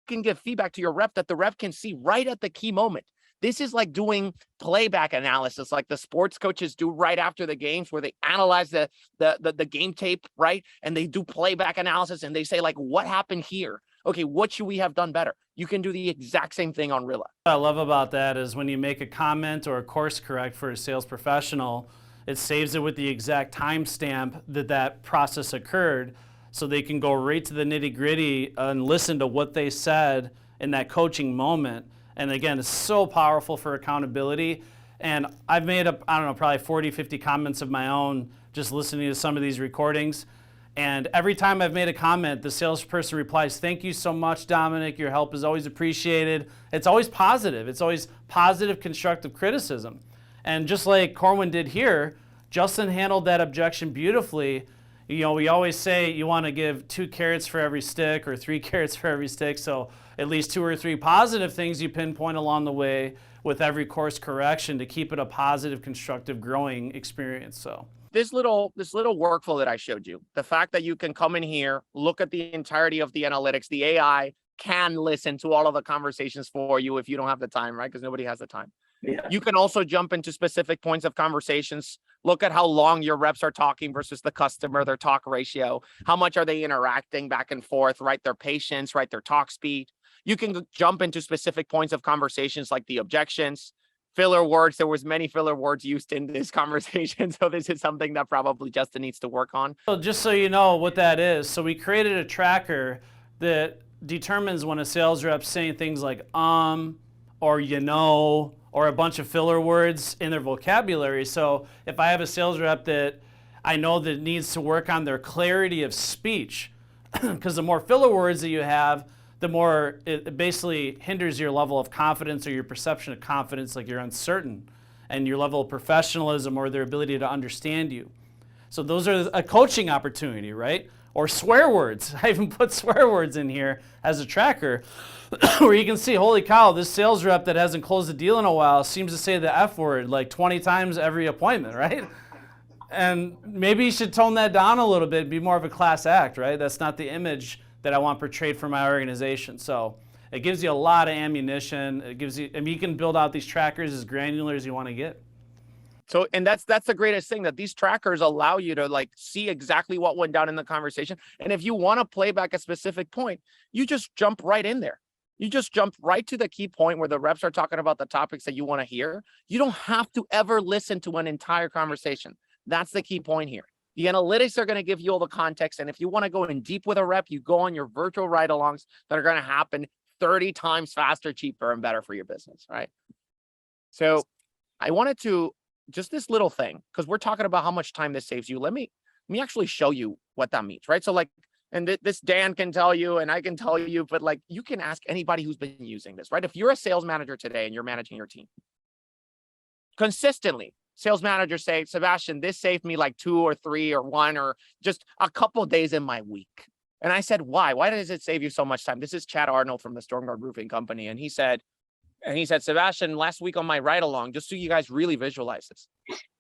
can give feedback to your rep that the rep can see right at the key moment. This is like doing playback analysis, like the sports coaches do right after the games, where they analyze the game tape, right? And they do playback analysis and they say, like, what happened here? Okay, what should we have done better? You can do the exact same thing on Rilla. What I love about that is when you make a comment or a course correct for a sales professional, it saves it with the exact timestamp that process occurred, so they can go right to the nitty-gritty and listen to what they said in that coaching moment. And again, it's so powerful for accountability. And I've made up, I don't know, probably 40, 50 comments of my own just listening to some of these recordings. And every time I've made a comment, the salesperson replies, "Thank you so much, Dominic. Your help is always appreciated." It's always positive. It's always positive, constructive criticism. And just like Corwin did here, Justin handled that objection beautifully. You know, we always say you want to give 2 carrots for every stick or 3 carrots for every stick. So at least 2 or 3 positive things you pinpoint along the way with every course correction to keep it a positive, constructive, growing experience. So this little workflow that I showed you, the fact that you can come in here, look at the entirety of the analytics, the AI can listen to all of the conversations for you if you don't have the time, right? Because nobody has the time. Yeah. You can also jump into specific points of conversations. Look at how long your reps are talking versus the customer, their talk ratio. How much are they interacting back and forth, right? Their patience, right? Their talk speed. You can jump into specific points of conversations like the objections, filler words. There was many filler words used in this conversation. So this is something that probably Justin needs to work on. So just so you know what that is, so we created a tracker that determines when a sales rep's saying things like or or a bunch of filler words in their vocabulary. So if I have a sales rep that I know that needs to work on their clarity of speech, because the more filler words that you have, the more it basically hinders your level of confidence or your perception of confidence, like you're uncertain, and your level of professionalism or their ability to understand you. So those are a coaching opportunity, right? Or swear words. I even put swear words in here as a tracker where you can see, holy cow, this sales rep that hasn't closed a deal in a while seems to say the F word like 20 times every appointment, right? And maybe you should tone that down a little bit, be more of a class act, right? That's not the image that I want portrayed for my organization. So it gives you a lot of ammunition. It gives you, I mean, you can build out these trackers as granular as you want to get. So, and that's the greatest thing, that these trackers allow you to like see exactly what went down in the conversation. And if you want to play back a specific point, you just jump right in there. You just jump right to the key point where the reps are talking about the topics that you want to hear. You don't have to ever listen to an entire conversation. That's the key point here. The analytics are going to give you all the context. And if you want to go in deep with a rep, you go on your virtual ride-alongs that are going to happen 30 times faster, cheaper, and better for your business, right? So I wanted to, just this little thing, because we're talking about how much time this saves you. Let me actually show you what that means, right? So like, and this Dan can tell you, and I can tell you, but like you can ask anybody who's been using this, right? If you're a sales manager today and you're managing your team, consistently, sales managers say, Sebastian, this saved me like 2 or 3 or 1 or just a couple of days in my week. And I said, why? Why does it save you so much time? This is Chad Arnold from the Stormguard Roofing Company. And he said, Sebastian, last week on my ride along, just so you guys really visualize this.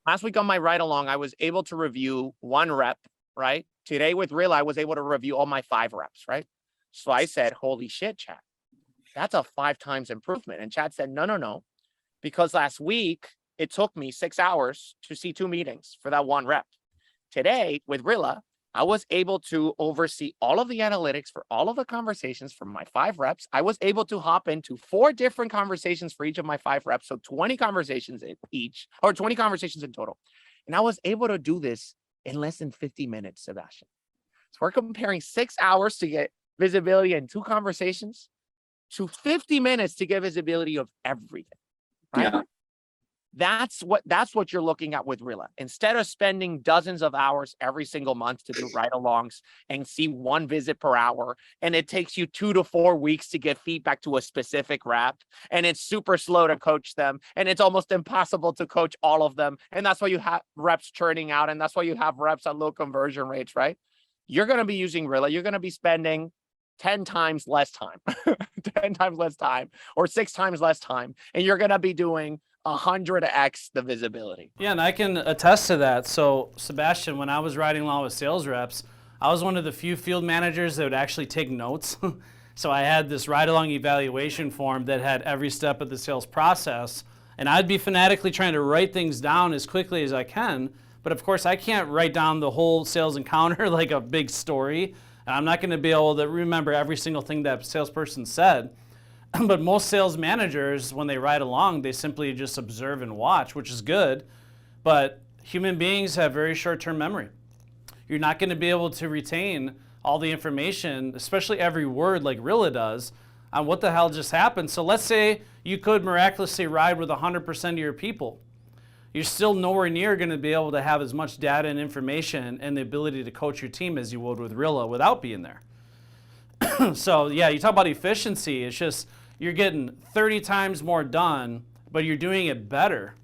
Last week on my ride along, I was able to review 1 rep, right? Today with Rilla, I was able to review all my 5 reps, right? So I said, holy shit, Chad, that's a 5 times improvement. And Chad said, no, because last week it took me 6 hours to see 2 meetings for that 1 rep. Today with Rilla, I was able to oversee all of the analytics for all of the conversations from my 5 reps. I was able to hop into 4 different conversations for each of my 5 reps. So 20 conversations in each, or 20 conversations in total. And I was able to do this in less than 50 minutes, Sebastian. So we're comparing 6 hours to get visibility in 2 conversations to 50 minutes to get visibility of everything, right? Yeah. That's what you're looking at with Rilla. Instead of spending dozens of hours every single month to do ride-alongs and see 1 visit per hour, and it takes you 2 to 4 weeks to get feedback to a specific rep, and it's super slow to coach them, and it's almost impossible to coach all of them, and that's why you have reps churning out, and that's why you have reps at low conversion rates, right? You're going to be using Rilla. You're going to be spending 10 times less time, 10 times less time, or 6 times less time, and you're going to be doing 100x the visibility. Yeah, and I can attest to that. So Sebastian, when I was riding along with sales reps, I was one of the few field managers that would actually take notes. So I had this ride-along evaluation form that had every step of the sales process, and I'd be fanatically trying to write things down as quickly as I can. But of course, I can't write down the whole sales encounter like a big story. And I'm not going to be able to remember every single thing that salesperson said. But most sales managers, when they ride along, they simply just observe and watch, which is good. But human beings have very short-term memory. You're not going to be able to retain all the information, especially every word like Rilla does, on what the hell just happened. So let's say you could miraculously ride with 100% of your people. You're still nowhere near going to be able to have as much data and information and the ability to coach your team as you would with Rilla without being there. So yeah, you talk about efficiency. It's just you're getting 30 times more done, but you're doing it better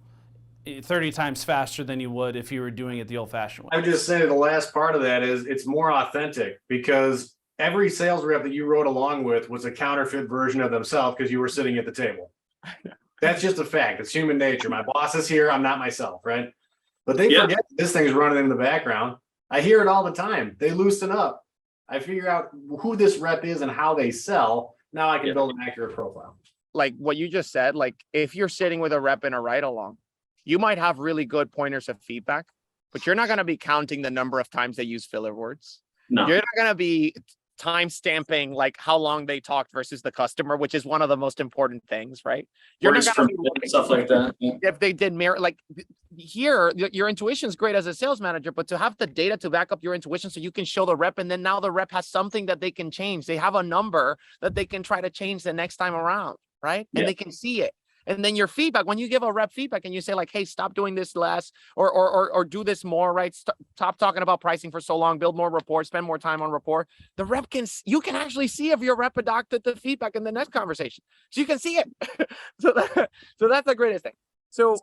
30 times faster than you would if you were doing it the old-fashioned way. I'm just saying the last part of that is it's more authentic because every sales rep that you rode along with was a counterfeit version of themselves because you were sitting at the table. That's just a fact. It's human nature. My boss is here. I'm not myself, right? But they forget this thing's running in the background. I hear it all the time. They loosen up. I figure out who this rep is and how they sell. Now I can build an accurate profile. Like what you just said, like if you're sitting with a rep in a ride along, you might have really good pointers of feedback, but you're not going to be counting the number of times they use filler words. No. You're not going to be time stamping like how long they talked versus the customer, which is one of the most important things, right? You're not going to be stuff like that. if they did mirror, like here, your intuition is great as a sales manager, but to have the data to back up your intuition so you can show the rep, and then now the rep has something that they can change. They have a number that they can try to change the next time around, right? And they can see it. And then your feedback, when you give a rep feedback and you say like, hey, stop doing this less or do this more, right? Stop talking about pricing for so long, build more rapport, spend more time on rapport. The rep you can actually see if your rep adopted the feedback in the next conversation. So you can see it. so that's the greatest thing. So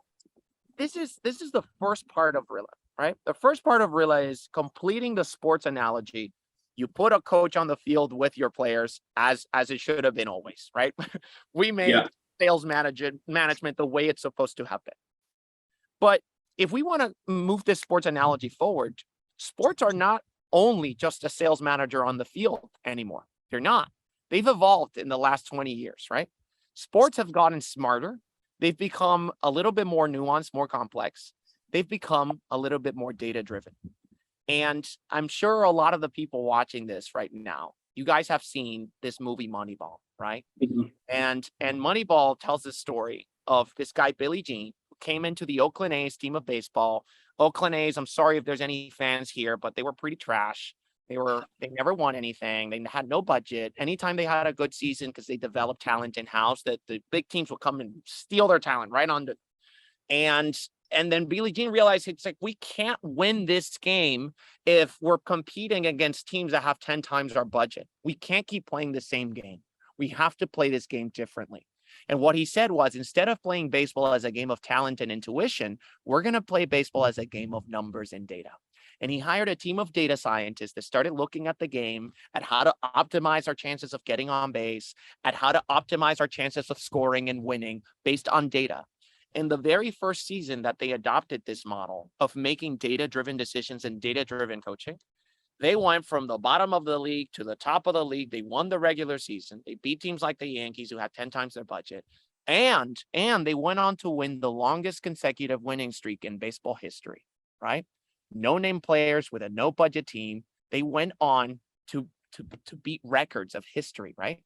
this is the first part of Rilla, right? The first part of Rilla is completing the sports analogy. You put a coach on the field with your players as it should have been always, right? We made sales management the way it's supposed to happen. But if we want to move this sports analogy forward, sports are not only just a sales manager on the field anymore. They're not. They've evolved in the last 20 years, right? Sports have gotten smarter. They've become a little bit more nuanced, more complex. They've become a little bit more data-driven. And I'm sure a lot of the people watching this right now, you guys have seen this movie Moneyball, right? Mm-hmm. And Moneyball tells the story of this guy, Billy Jean, who came into the Oakland A's team of baseball. Oakland A's, I'm sorry if there's any fans here, but they were pretty trash. They never won anything. They had no budget. Anytime they had a good season, because they developed talent in-house, that the big teams would come and steal their talent right on. And then Billie Jean realized it's like, we can't win this game if we're competing against teams that have 10 times our budget. We can't keep playing the same game. We have to play this game differently. And what he said was, instead of playing baseball as a game of talent and intuition, we're going to play baseball as a game of numbers and data. And he hired a team of data scientists that started looking at the game, at how to optimize our chances of getting on base, at how to optimize our chances of scoring and winning based on data. In the very first season that they adopted this model of making data-driven decisions and data-driven coaching, they went from the bottom of the league to the top of the league. They won the regular season. They beat teams like the Yankees, who had 10 times their budget. And they went on to win the longest consecutive winning streak in baseball history, right? No-name players with a no-budget team. They went on to beat records of history, right?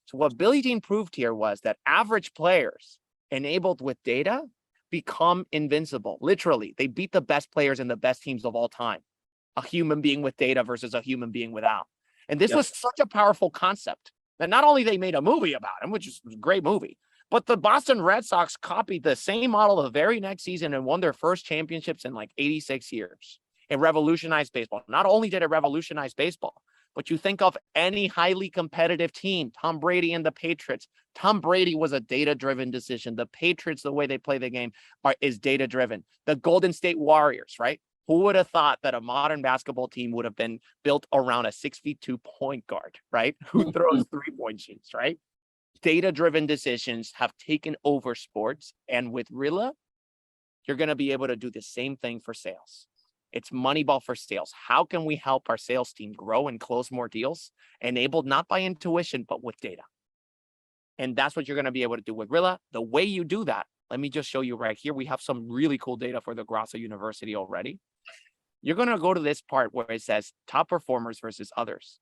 So what Billie Jean proved here was that average players enabled with data become invincible. Literally, they beat the best players and the best teams of all time. A human being with data versus a human being without. And this was such a powerful concept that not only they made a movie about him, which is a great movie, but the Boston Red Sox copied the same model the very next season and won their first championships in like 86 years. It revolutionized baseball. Not only did it revolutionize baseball, but you think of any highly competitive team, Tom Brady and the Patriots. Tom Brady was a data-driven decision. The Patriots, the way they play the game is data-driven. The Golden State Warriors, right? Who would have thought that a modern basketball team would have been built around a 6'2" point guard, right? Who throws three-point shoots, right? Data-driven decisions have taken over sports. And with Rilla, you're going to be able to do the same thing for sales. It's Moneyball for sales. How can we help our sales team grow and close more deals, enabled not by intuition, but with data? And that's what you're going to be able to do with Rilla. The way you do that, let me just show you right here. We have some really cool data for the Grasso University already. You're going to go to this part where it says top performers versus others.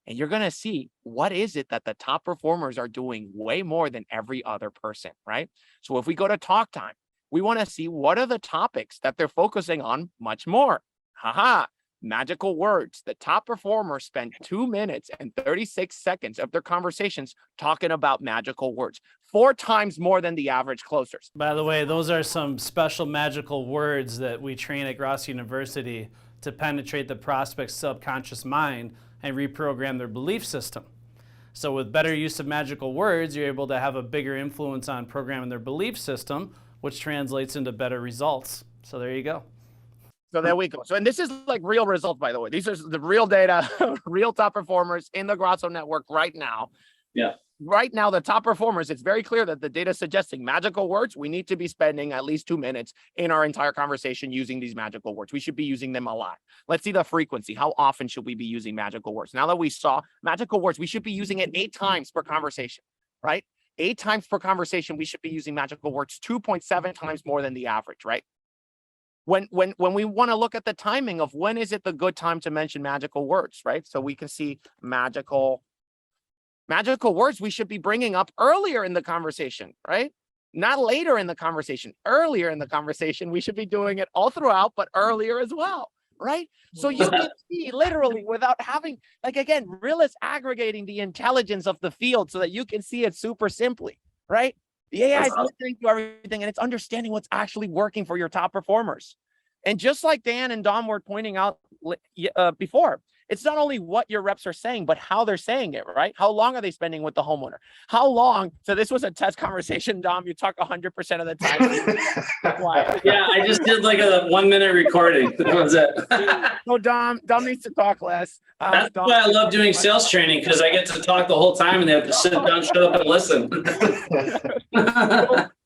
And you're going to see what is it that the top performers are doing way more than every other person, right? So if we go to talk time, we want to see what are the topics that they're focusing on much more. Haha, magical words. The top performers spend 2 minutes and 36 seconds of their conversations talking about magical words, 4 times more than the average closers. By the way, those are some special magical words that we train at Grasso University to penetrate the prospect's subconscious mind and reprogram their belief system. So with better use of magical words, you're able to have a bigger influence on programming their belief system, which translates into better results. So there you go. So there we go. So, and this is like real results, by the way. These are the real data, real top performers in the Grasso network right now. Yeah. Right now, the top performers, it's very clear that the data is suggesting magical words. We need to be spending at least 2 minutes in our entire conversation using these magical words. We should be using them a lot. Let's see the frequency. How often should we be using magical words? Now that we saw magical words, we should be using it 8 times per conversation, right? 8 times per conversation, we should be using magical words 2.7 times more than the average, right? When we want to look at the timing of when is it the good time to mention magical words, right? So we can see magical words we should be bringing up earlier in the conversation, right? Not later in the conversation, earlier in the conversation. We should be doing it all throughout, but earlier as well, right? So you can see literally without having, like, again, Rilla's aggregating the intelligence of the field so that you can see it super simply, right? The AI is listening to everything and it's understanding what's actually working for your top performers. And just like Dan and Dom were pointing out before, it's not only what your reps are saying, but how they're saying it, right? How long are they spending with the homeowner? How long? So this was a test conversation, Dom. You talk 100% of the time. Why? Yeah, I just did like a 1 minute recording. That was it. No, Dom needs to talk less. That's why I love doing sales training, because I get to talk the whole time and they have to sit down, shut up, and listen.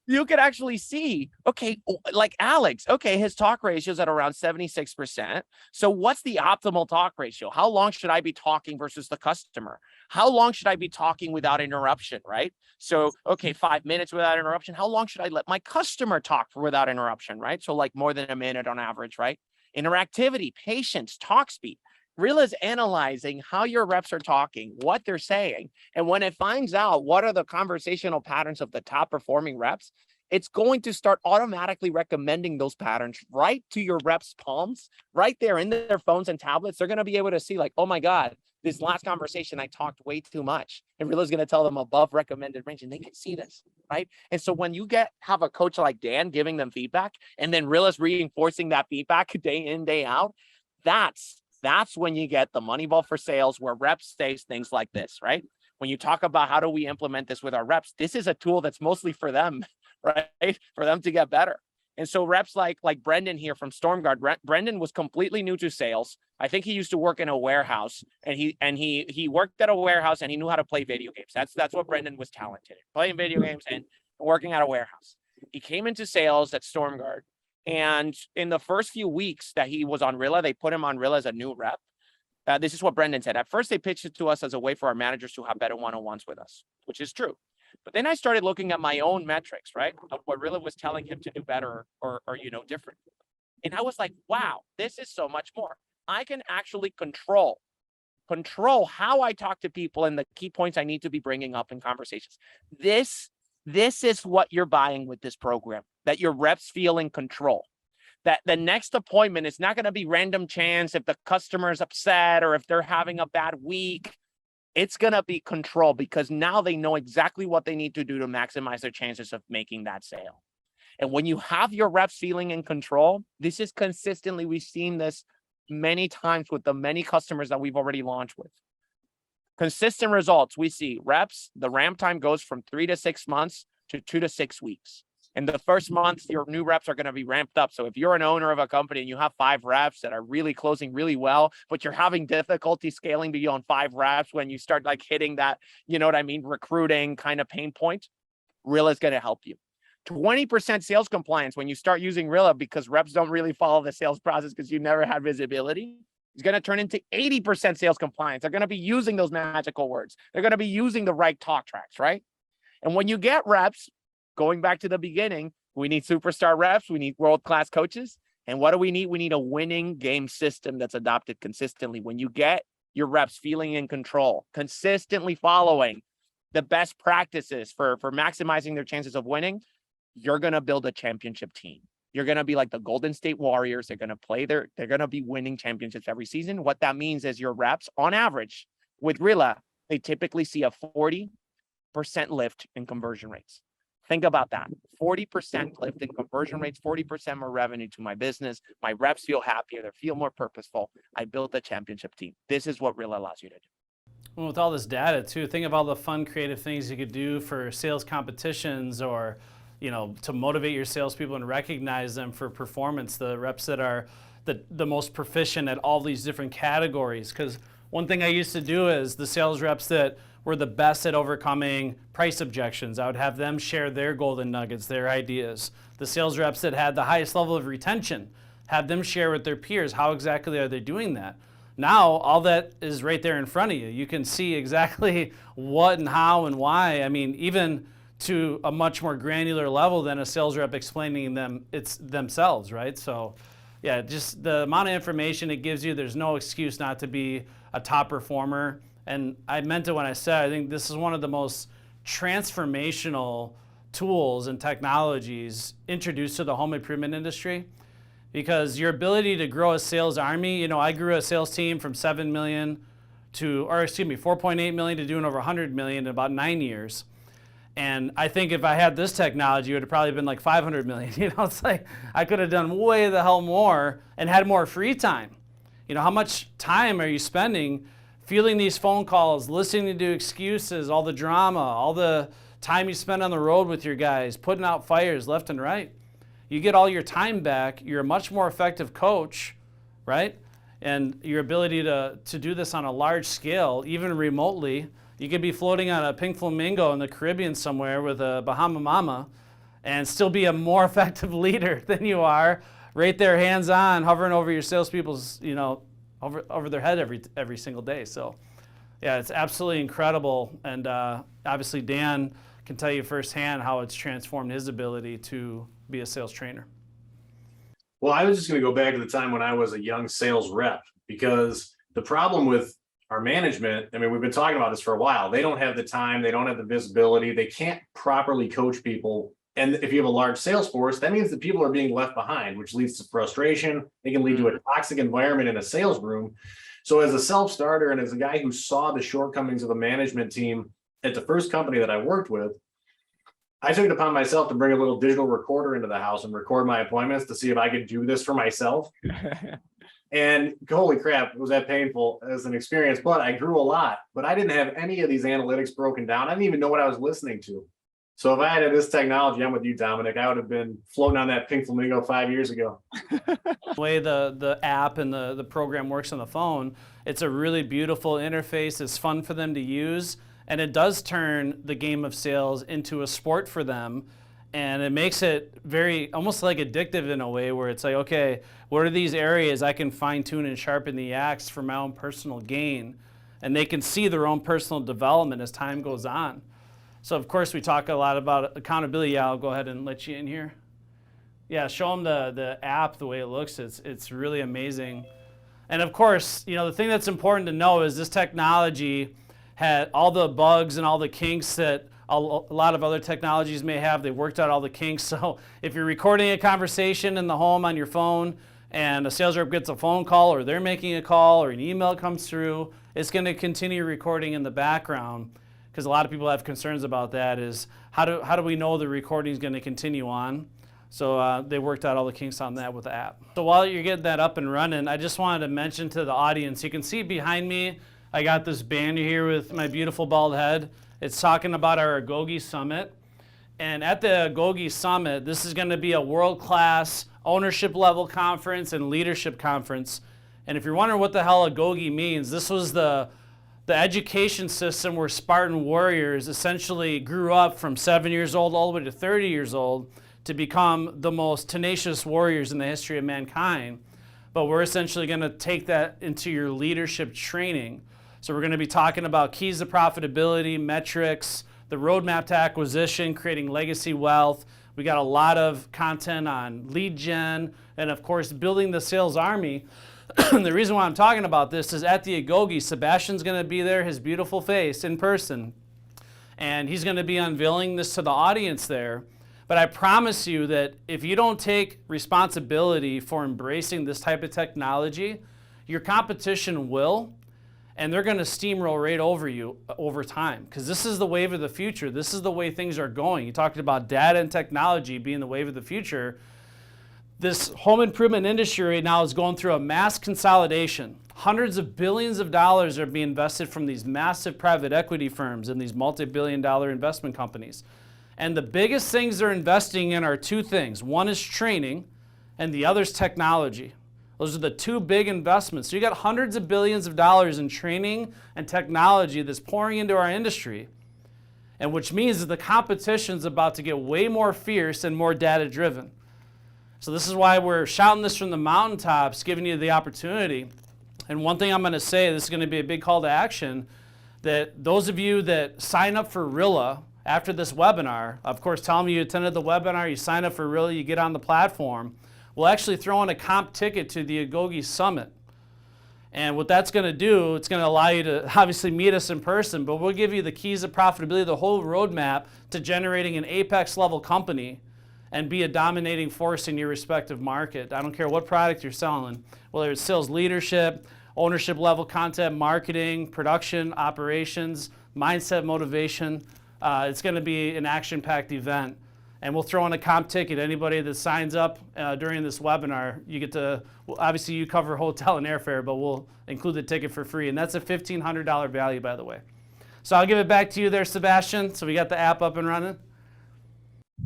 You could actually see, okay, like Alex, okay, his talk ratio is at around 76%. So what's the optimal talk ratio? How long should I be talking versus the customer? How long should I be talking without interruption, right? So, okay, 5 minutes without interruption. How long should I let my customer talk without interruption, right? So like more than a minute on average, right? Interactivity, patience, talk speed. Rilla's analyzing how your reps are talking, what they're saying. And when it finds out what are the conversational patterns of the top performing reps, it's going to start automatically recommending those patterns right to your reps' palms, right there in their phones and tablets. They're going to be able to see like, oh my God, this last conversation, I talked way too much. And Rilla's going to tell them above recommended range, and they can see this, right? And so when you have a coach like Dan giving them feedback, and then Rilla's reinforcing that feedback day in, day out, that's when you get the Moneyball for sales, where reps say things like this, right? When you talk about how do we implement this with our reps, this is a tool that's mostly for them, right? For them to get better. And so reps like Brendan here from StormGuard, Brendan was completely new to sales. I think he used to work in a warehouse, and he worked at a warehouse and he knew how to play video games. That's what Brendan was talented in, playing video games and working at a warehouse. He came into sales at StormGuard. And in the first few weeks that he was on Rilla, they put him on Rilla as a new rep. This is what Brendan said. At first, they pitched it to us as a way for our managers to have better one-on-ones with us, which is true. But then I started looking at my own metrics, right, of what Rilla was telling him to do better or different. And I was like, wow, this is so much more. I can actually control how I talk to people and the key points I need to be bringing up in conversations. This is what you're buying with this program, that your reps feel in control, that the next appointment is not going to be random chance if the customer is upset or if they're having a bad week. It's going to be control, because now they know exactly what they need to do to maximize their chances of making that sale. And when you have your reps feeling in control, this is consistently, we've seen this many times with the many customers that we've already launched with. Consistent results, we see reps, the ramp time goes from 3 to 6 months to 2 to 6 weeks. In the first month, your new reps are going to be ramped up. So if you're an owner of a company and you have 5 reps that are really closing really well, but you're having difficulty scaling beyond 5 reps when you start like hitting that, recruiting kind of pain point, Rilla is going to help you. 20% sales compliance when you start using Rilla, because reps don't really follow the sales process because you never had visibility. It's going to turn into 80% sales compliance. They're going to be using those magical words. They're going to be using the right talk tracks, right? And when you get reps, going back to the beginning, we need superstar reps. We need world-class coaches. And what do we need? We need a winning game system that's adopted consistently. When you get your reps feeling in control, consistently following the best practices for maximizing their chances of winning, you're going to build a championship team. You're going to be like the Golden State Warriors. They're going to be winning championships every season. What that means is your reps, on average, with Rilla, they typically see a 40% lift in conversion rates. Think about that. 40% lift in conversion rates, 40% more revenue to my business. My reps feel happier. They feel more purposeful. I built a championship team. This is what Rilla allows you to do. Well, with all this data too, think of all the fun, creative things you could do for sales competitions, or to motivate your salespeople and recognize them for performance, the reps that are the most proficient at all these different categories. Because one thing I used to do is the sales reps that were the best at overcoming price objections, I would have them share their golden nuggets, their ideas. The sales reps that had the highest level of retention, have them share with their peers how exactly are they doing that. Now, all that is right there in front of you. You can see exactly what and how and why. I mean, even to a much more granular level than a sales rep explaining it's themselves, right? So yeah, just the amount of information it gives you, there's no excuse not to be a top performer. And I meant it when I said, I think this is one of the most transformational tools and technologies introduced to the home improvement industry, because your ability to grow a sales army, I grew a sales team from 4.8 million to doing over 100 million in about 9 years. And I think if I had this technology, it would have probably been like 500 million. It's like I could have done way the hell more and had more free time. How much time are you spending fielding these phone calls, listening to excuses, all the drama, all the time you spend on the road with your guys, putting out fires left and right? You get all your time back. You're a much more effective coach, right? And your ability to do this on a large scale, even remotely. You could be floating on a pink flamingo in the Caribbean somewhere with a Bahama Mama and still be a more effective leader than you are right there, hands-on, hovering over your salespeople's, over their head every single day. So, yeah, it's absolutely incredible. And obviously, Dan can tell you firsthand how it's transformed his ability to be a sales trainer. Well, I was just going to go back to the time when I was a young sales rep, because the problem with our management, I mean, we've been talking about this for a while. They don't have the time. They don't have the visibility. They can't properly coach people. And if you have a large sales force, that means that people are being left behind, which leads to frustration. It can lead to a toxic environment in a sales room. So as a self-starter and as a guy who saw the shortcomings of the management team at the first company that I worked with, I took it upon myself to bring a little digital recorder into the house and record my appointments to see if I could do this for myself. And holy crap, was that painful as an experience, but I grew a lot. But I didn't have any of these analytics broken down. I didn't even know what I was listening to. So if I had this technology, I'm with you, Dominic, I would have been floating on that pink flamingo 5 years ago. The way the app and the program works on the phone, it's a really beautiful interface. It's fun for them to use. And it does turn the game of sales into a sport for them. And it makes it very, almost like addictive in a way, where it's like, okay, what are these areas I can fine tune and sharpen the axe for my own personal gain? And they can see their own personal development as time goes on. So of course we talk a lot about accountability. Yeah, I'll go ahead and let you in here. Yeah, show them the app, the way it looks. It's really amazing. And of course, the thing that's important to know is this technology had all the bugs and all the kinks that a lot of other technologies may have. They worked out all the kinks. So if you're recording a conversation in the home on your phone and a sales rep gets a phone call, or they're making a call, or an email comes through, it's going to continue recording in the background, because a lot of people have concerns about that, is how do we know the recording is going to continue on? So they worked out all the kinks on that with the app. So while you're getting that up and running, I just wanted to mention to the audience, you can see behind me, I got this banner here with my beautiful bald head. It's talking about our Agogi Summit. And at the Agogi Summit, this is going to be a world-class ownership level conference and leadership conference. And if you're wondering what the hell Agogi means, this was the the education system where Spartan warriors essentially grew up from 7 years old all the way to 30 years old to become the most tenacious warriors in the history of mankind. But we're essentially going to take that into your leadership training. So we're going to be talking about keys to profitability, metrics, the roadmap to acquisition, creating legacy wealth. We got a lot of content on lead gen, and of course, building the sales army. The reason why I'm talking about this is at the Agoge, Sebastian's going to be there, his beautiful face in person, and he's going to be unveiling this to the audience there. But I promise you that if you don't take responsibility for embracing this type of technology, your competition will, and they're going to steamroll right over you over time, because this is the wave of the future. This is the way things are going. You talked about data and technology being the wave of the future. This home improvement industry right now is going through a mass consolidation. Hundreds of billions of dollars are being invested from these massive private equity firms and these multi-billion-dollar investment companies. And the biggest things they're investing in are two things. One is training, and the other is technology. Those are the two big investments. So you got hundreds of billions of dollars in training and technology that's pouring into our industry, and which means that the competition's about to get way more fierce and more data-driven. So this is why we're shouting this from the mountaintops, giving you the opportunity. And one thing I'm going to say, this is going to be a big call to action, that those of you that sign up for Rilla after this webinar, of course, tell me you attended the webinar, you sign up for Rilla, you get on the platform, we'll actually throw in a comp ticket to the Agoge Summit. And what that's going to do, it's going to allow you to obviously meet us in person, but we'll give you the keys of profitability, the whole roadmap to generating an apex level company and be a dominating force in your respective market. I don't care what product you're selling, whether it's sales leadership, ownership level content, marketing, production, operations, mindset, motivation. It's going to be an action-packed event. And we'll throw in a comp ticket. Anybody that signs up during this webinar, you get to, well, obviously you cover hotel and airfare, but we'll include the ticket for free. And that's a $1,500 value, by the way. So I'll give it back to you there, Sebastian. So we got the app up and running.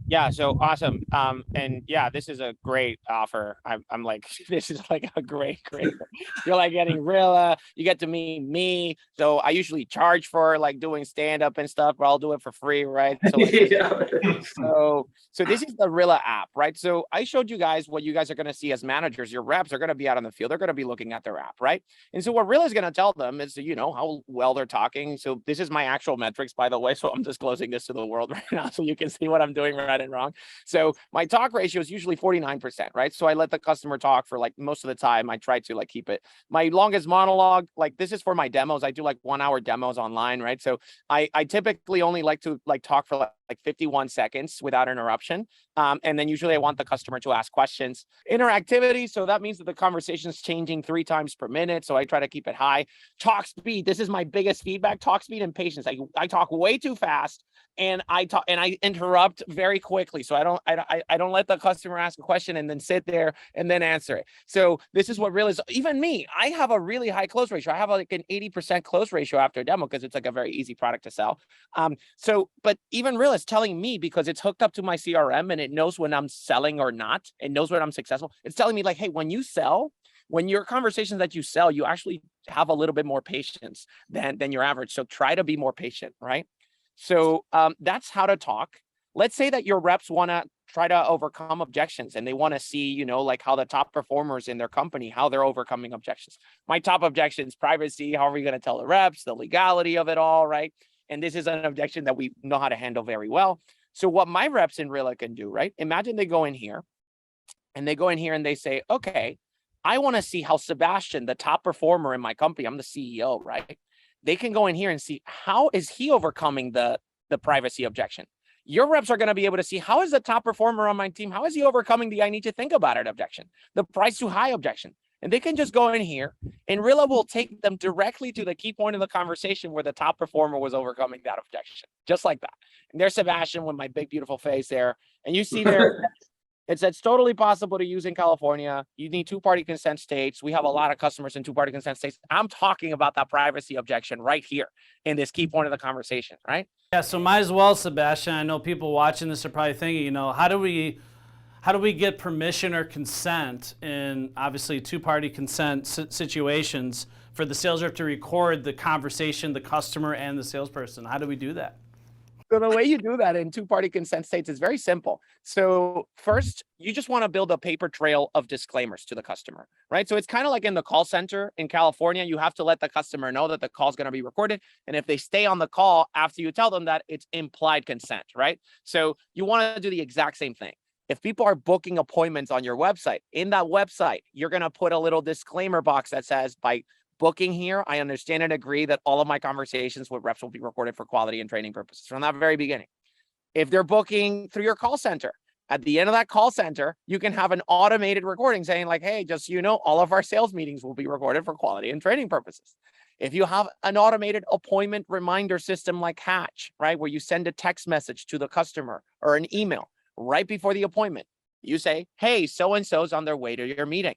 Yeah, so awesome. And yeah, this is a great offer. I'm like, this is like a great. You're like getting Rilla, you get to meet me. So I usually charge for like doing stand-up and stuff, but I'll do it for free, right? So, like, Yeah. so this is the Rilla app, right? So I showed you guys what you guys are going to see as managers. Your reps are going to be out on the field. They're going to be looking at their app, right? And so what Rilla is going to tell them is, you know, how well they're talking. So this is my actual metrics, by the way. So I'm disclosing this to the world right now so you can see what I'm doing right and wrong. So my talk ratio is usually 49%, right? So I let the customer talk for like most of the time. I try to like keep it. My longest monologue, like this is for my demos. I do like 1 hour demos online, right? So I typically only like to like talk for like 51 seconds without interruption. And then usually I want the customer to ask questions. Interactivity, so that means that the conversation is changing 3 times per minute. So I try to keep it high. Talk speed, this is my biggest feedback. Talk speed and patience. I talk way too fast. And I interrupt very quickly. So I don't let the customer ask a question and then sit there and then answer it. So this is what really is, even me, I have a really high close ratio. I have like an 80% close ratio after a demo because it's like a very easy product to sell. But even Rilla is telling me, because it's hooked up to my CRM and it knows when I'm selling or not, it knows when I'm successful. It's telling me like, hey, when you sell, when your conversations that you sell, you actually have a little bit more patience than your average. So try to be more patient, right? So that's how to talk. Let's say that your reps want to try to overcome objections and they want to see, you know, like how the top performers in their company, how they're overcoming objections. My top objection is privacy. How are we going to tell the reps, the legality of it all, right? And this is an objection that we know how to handle very well. So what my reps in Rilla can do, right? Imagine they go in here and they say, okay, I want to see how Sebastian, the top performer in my company, I'm the CEO, right? They can go in here and see how is he overcoming the privacy objection. Your reps are going to be able to see how is the top performer on my team, how is he overcoming the I need to think about it objection, the price too high objection. And they can just go in here and Rilla will take them directly to the key point of the conversation where the top performer was overcoming that objection, just like that. And there's Sebastian with my big, beautiful face there. And you see there, it's totally possible to use in California. You need 2-party consent states. We have a lot of customers in 2-party consent states. I'm talking about that privacy objection right here in this key point of the conversation, right? Yeah, so might as well, Sebastian. I know people watching this are probably thinking, you know, how do we get permission or consent in obviously 2-party consent situations for the sales rep to record the conversation, the customer and the salesperson? How do we do that? So the way you do that in two-party consent states is very simple. So first, you just want to build a paper trail of disclaimers to the customer, right? So it's kind of like in the call center in California, you have to let the customer know that the call is going to be recorded. And if they stay on the call after you tell them that, it's implied consent, right? So you want to do the exact same thing. If people are booking appointments on your website, in that website, you're going to put a little disclaimer box that says, by booking here, I understand and agree that all of my conversations with reps will be recorded for quality and training purposes from that very beginning. If they're booking through your call center, at the end of that call center, you can have an automated recording saying like, hey, just so you know, all of our sales meetings will be recorded for quality and training purposes. If you have an automated appointment reminder system like Hatch, right, where you send a text message to the customer or an email right before the appointment, you say, hey, so-and-so's on their way to your meeting.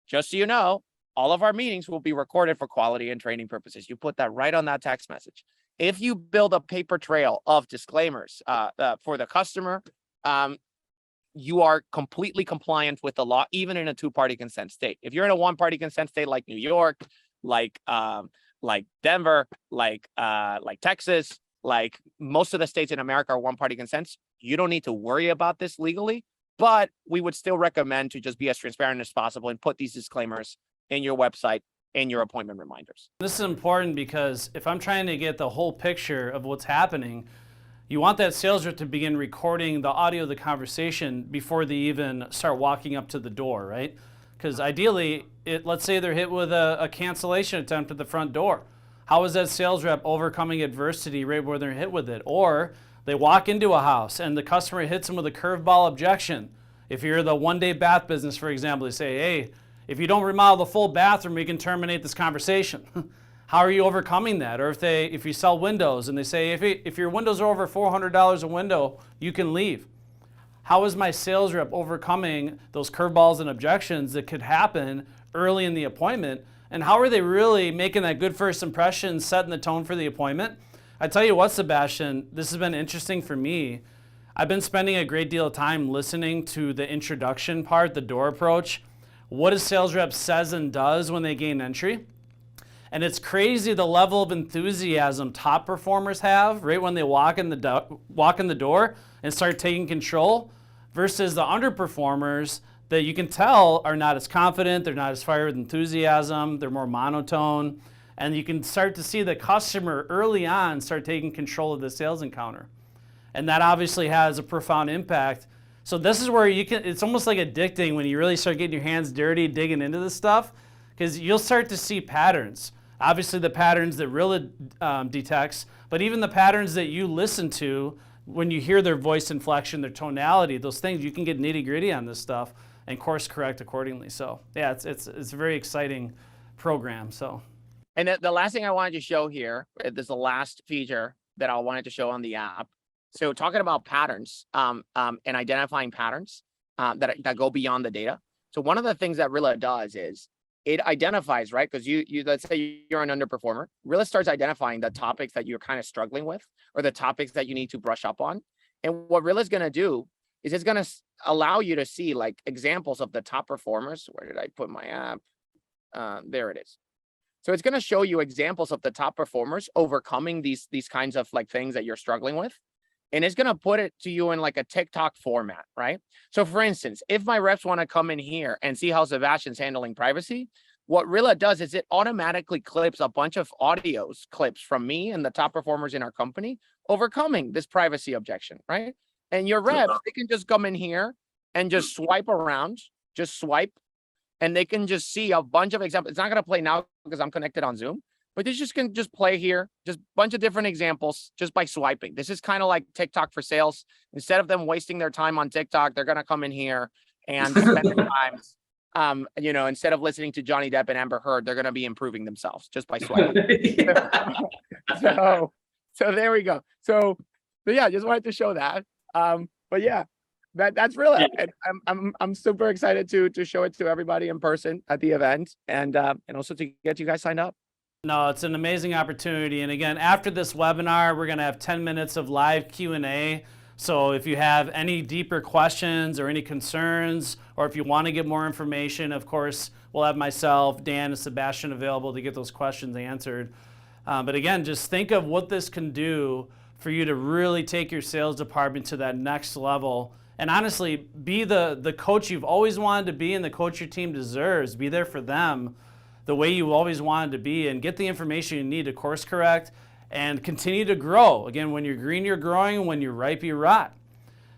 Just so you know, all of our meetings will be recorded for quality and training purposes. You put that right on that text message. If you build a paper trail of disclaimers for the customer, you are completely compliant with the law, even in a two-party consent state. If you're in a one-party consent state like New York, like Denver, like Texas, like most of the states in America are one-party consents, you don't need to worry about this legally, but we would still recommend to just be as transparent as possible and put these disclaimers in your website and your appointment reminders. This is important because if I'm trying to get the whole picture of what's happening, you want that sales rep to begin recording the audio of the conversation before they even start walking up to the door, right? Because ideally, let's say they're hit with a cancellation attempt at the front door. How is that sales rep overcoming adversity right where they're hit with it? Or they walk into a house and the customer hits them with a curveball objection. If you're the one-day bath business, for example, they say, hey, if you don't remodel the full bathroom, we can terminate this conversation. How are you overcoming that? Or if you sell windows and they say, if your windows are over $400 a window, you can leave. How is my sales rep overcoming those curveballs and objections that could happen early in the appointment? And how are they really making that good first impression, setting the tone for the appointment? I tell you what, Sebastian, this has been interesting for me. I've been spending a great deal of time listening to the introduction part, the door approach. What a sales rep says and does when they gain entry. And it's crazy the level of enthusiasm top performers have right when they walk in the door and start taking control versus the underperformers that you can tell are not as confident, they're not as fired with enthusiasm, they're more monotone. And you can start to see the customer early on start taking control of the sales encounter. And that obviously has a profound impact. So this is where it's almost like addicting when you really start getting your hands dirty, digging into this stuff, because you'll start to see patterns. Obviously the patterns that Rilla detects, but even the patterns that you listen to when you hear their voice inflection, their tonality, those things, you can get nitty gritty on this stuff and course correct accordingly. So yeah, it's a very exciting program. So. And the last thing I wanted to show here, this is the last feature that I wanted to show on the app. So talking about patterns and identifying patterns that go beyond the data. So one of the things that Rilla does is it identifies, right? Because you let's say you're an underperformer. Rilla starts identifying the topics that you're kind of struggling with or the topics that you need to brush up on. And what Rilla's going to do is it's going to allow you to see like examples of the top performers. Where did I put my app? There it is. So it's going to show you examples of the top performers overcoming these kinds of like things that you're struggling with. And it's going to put it to you in like a TikTok format, right? So for instance, if my reps want to come in here and see how Sebastian's handling privacy, what Rilla does is it automatically clips a bunch of clips from me and the top performers in our company overcoming this privacy objection, right? And your reps, they can just come in here and just swipe around, just swipe, and they can just see a bunch of examples. It's not going to play now because I'm connected on Zoom, but they just can just play here, just a bunch of different examples just by swiping. This is kind of like TikTok for sales. Instead of them wasting their time on TikTok, they're going to come in here and spend their time, instead of listening to Johnny Depp and Amber Heard, they're going to be improving themselves just by swiping. So there we go. So yeah, just wanted to show that. But yeah, that's Rilla. And I'm super excited to show it to everybody in person at the event and also to get you guys signed up. No, it's an amazing opportunity. And again, after this webinar, we're going to have 10 minutes of live Q&A. So if you have any deeper questions or any concerns, or if you want to get more information, of course, we'll have myself, Dan, and Sebastian available to get those questions answered. But again, just think of what this can do for you to really take your sales department to that next level. And honestly, be the coach you've always wanted to be and the coach your team deserves. Be there for them the way you always wanted to be, and get the information you need to course correct and continue to grow. Again, when you're green, you're growing. When you're ripe, you rot.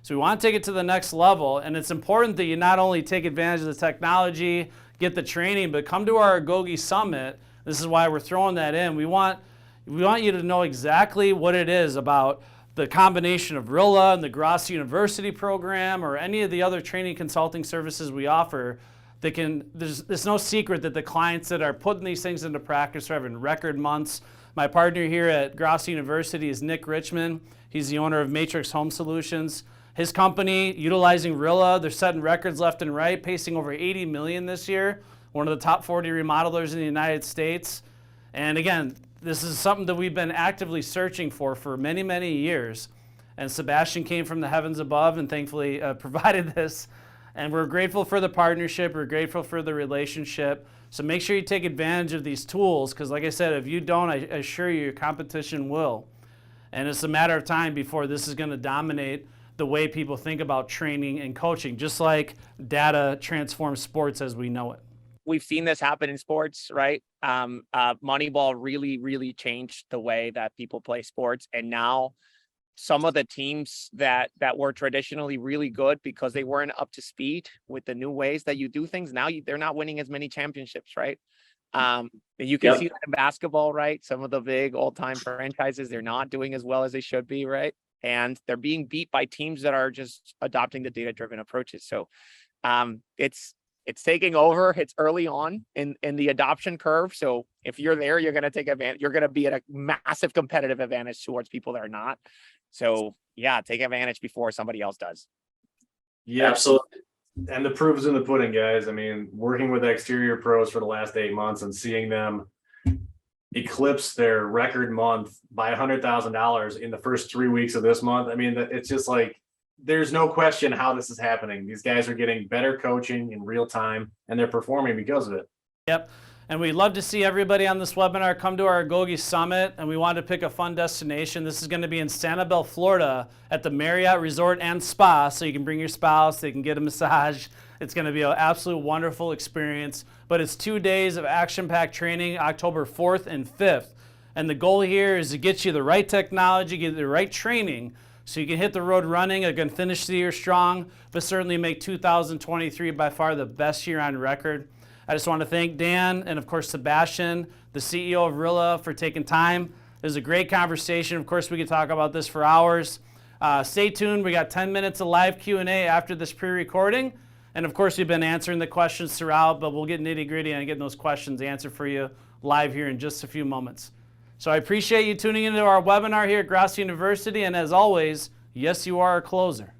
So we want to take it to the next level. And it's important that you not only take advantage of the technology, get the training, but come to our Agoge Summit. This is why we're throwing that in. We want you to know exactly what it is about the combination of Rilla and the Grassi University program, or any of the other training consulting services we offer. There's no secret that the clients that are putting these things into practice are having record months. My partner here at Grassi University is Nick Richmond. He's the owner of Matrix Home Solutions. His company, utilizing Rilla, they're setting records left and right, pacing over 80 million this year. One of the top 40 remodelers in the United States. And again, this is something that we've been actively searching for many, many years. And Sebastian came from the heavens above and thankfully provided this. And we're grateful for the partnership. We're grateful for the relationship. So make sure you take advantage of these tools, because like I said, if you don't, I assure you your competition will. And it's a matter of time before this is going to dominate the way people think about training and coaching, just like data transforms sports as we know it. We've seen this happen in sports, right? Moneyball really changed the way that people play sports. And now some of the teams that were traditionally really good because they weren't up to speed with the new ways that you do things, now they're not winning as many championships, right? You can see that in basketball, right? Some of the big old-time franchises, they're not doing as well as they should be, right? And they're being beat by teams that are just adopting the data-driven approaches. So it's taking over. It's early on in the adoption curve. So if you're there, you're going to take advantage. You're going to be at a massive competitive advantage towards people that are not. So yeah, take advantage before somebody else does. Yeah, Absolutely. and the proof is in the pudding, guys. I mean, working with exterior pros for the last 8 months and seeing them eclipse their record month by $100,000 in the first 3 weeks of this month. I mean, it's just like, there's no question how this is happening. These guys are getting better coaching in real time, and they're performing because of it. Yep. And we'd love to see everybody on this webinar come to our Agoge Summit, and we wanted to pick a fun destination. This is going to be in Sanibel, Florida at the Marriott Resort and Spa, so you can bring your spouse, they can get a massage. It's going to be an absolute wonderful experience, but it's 2 days of action-packed training, October 4th and 5th. And the goal here is to get you the right technology, get you the right training, so you can hit the road running, again, finish the year strong, but certainly make 2023 by far the best year on record. I just want to thank Dan and, of course, Sebastian, the CEO of Rilla, for taking time. It was a great conversation. Of course, we could talk about this for hours. Stay tuned. We got 10 minutes of live Q&A after this pre-recording. And, of course, we've been answering the questions throughout, but we'll get nitty-gritty and getting those questions answered for you live here in just a few moments. So I appreciate you tuning into our webinar here at Grassi University. And as always, yes, you are a closer.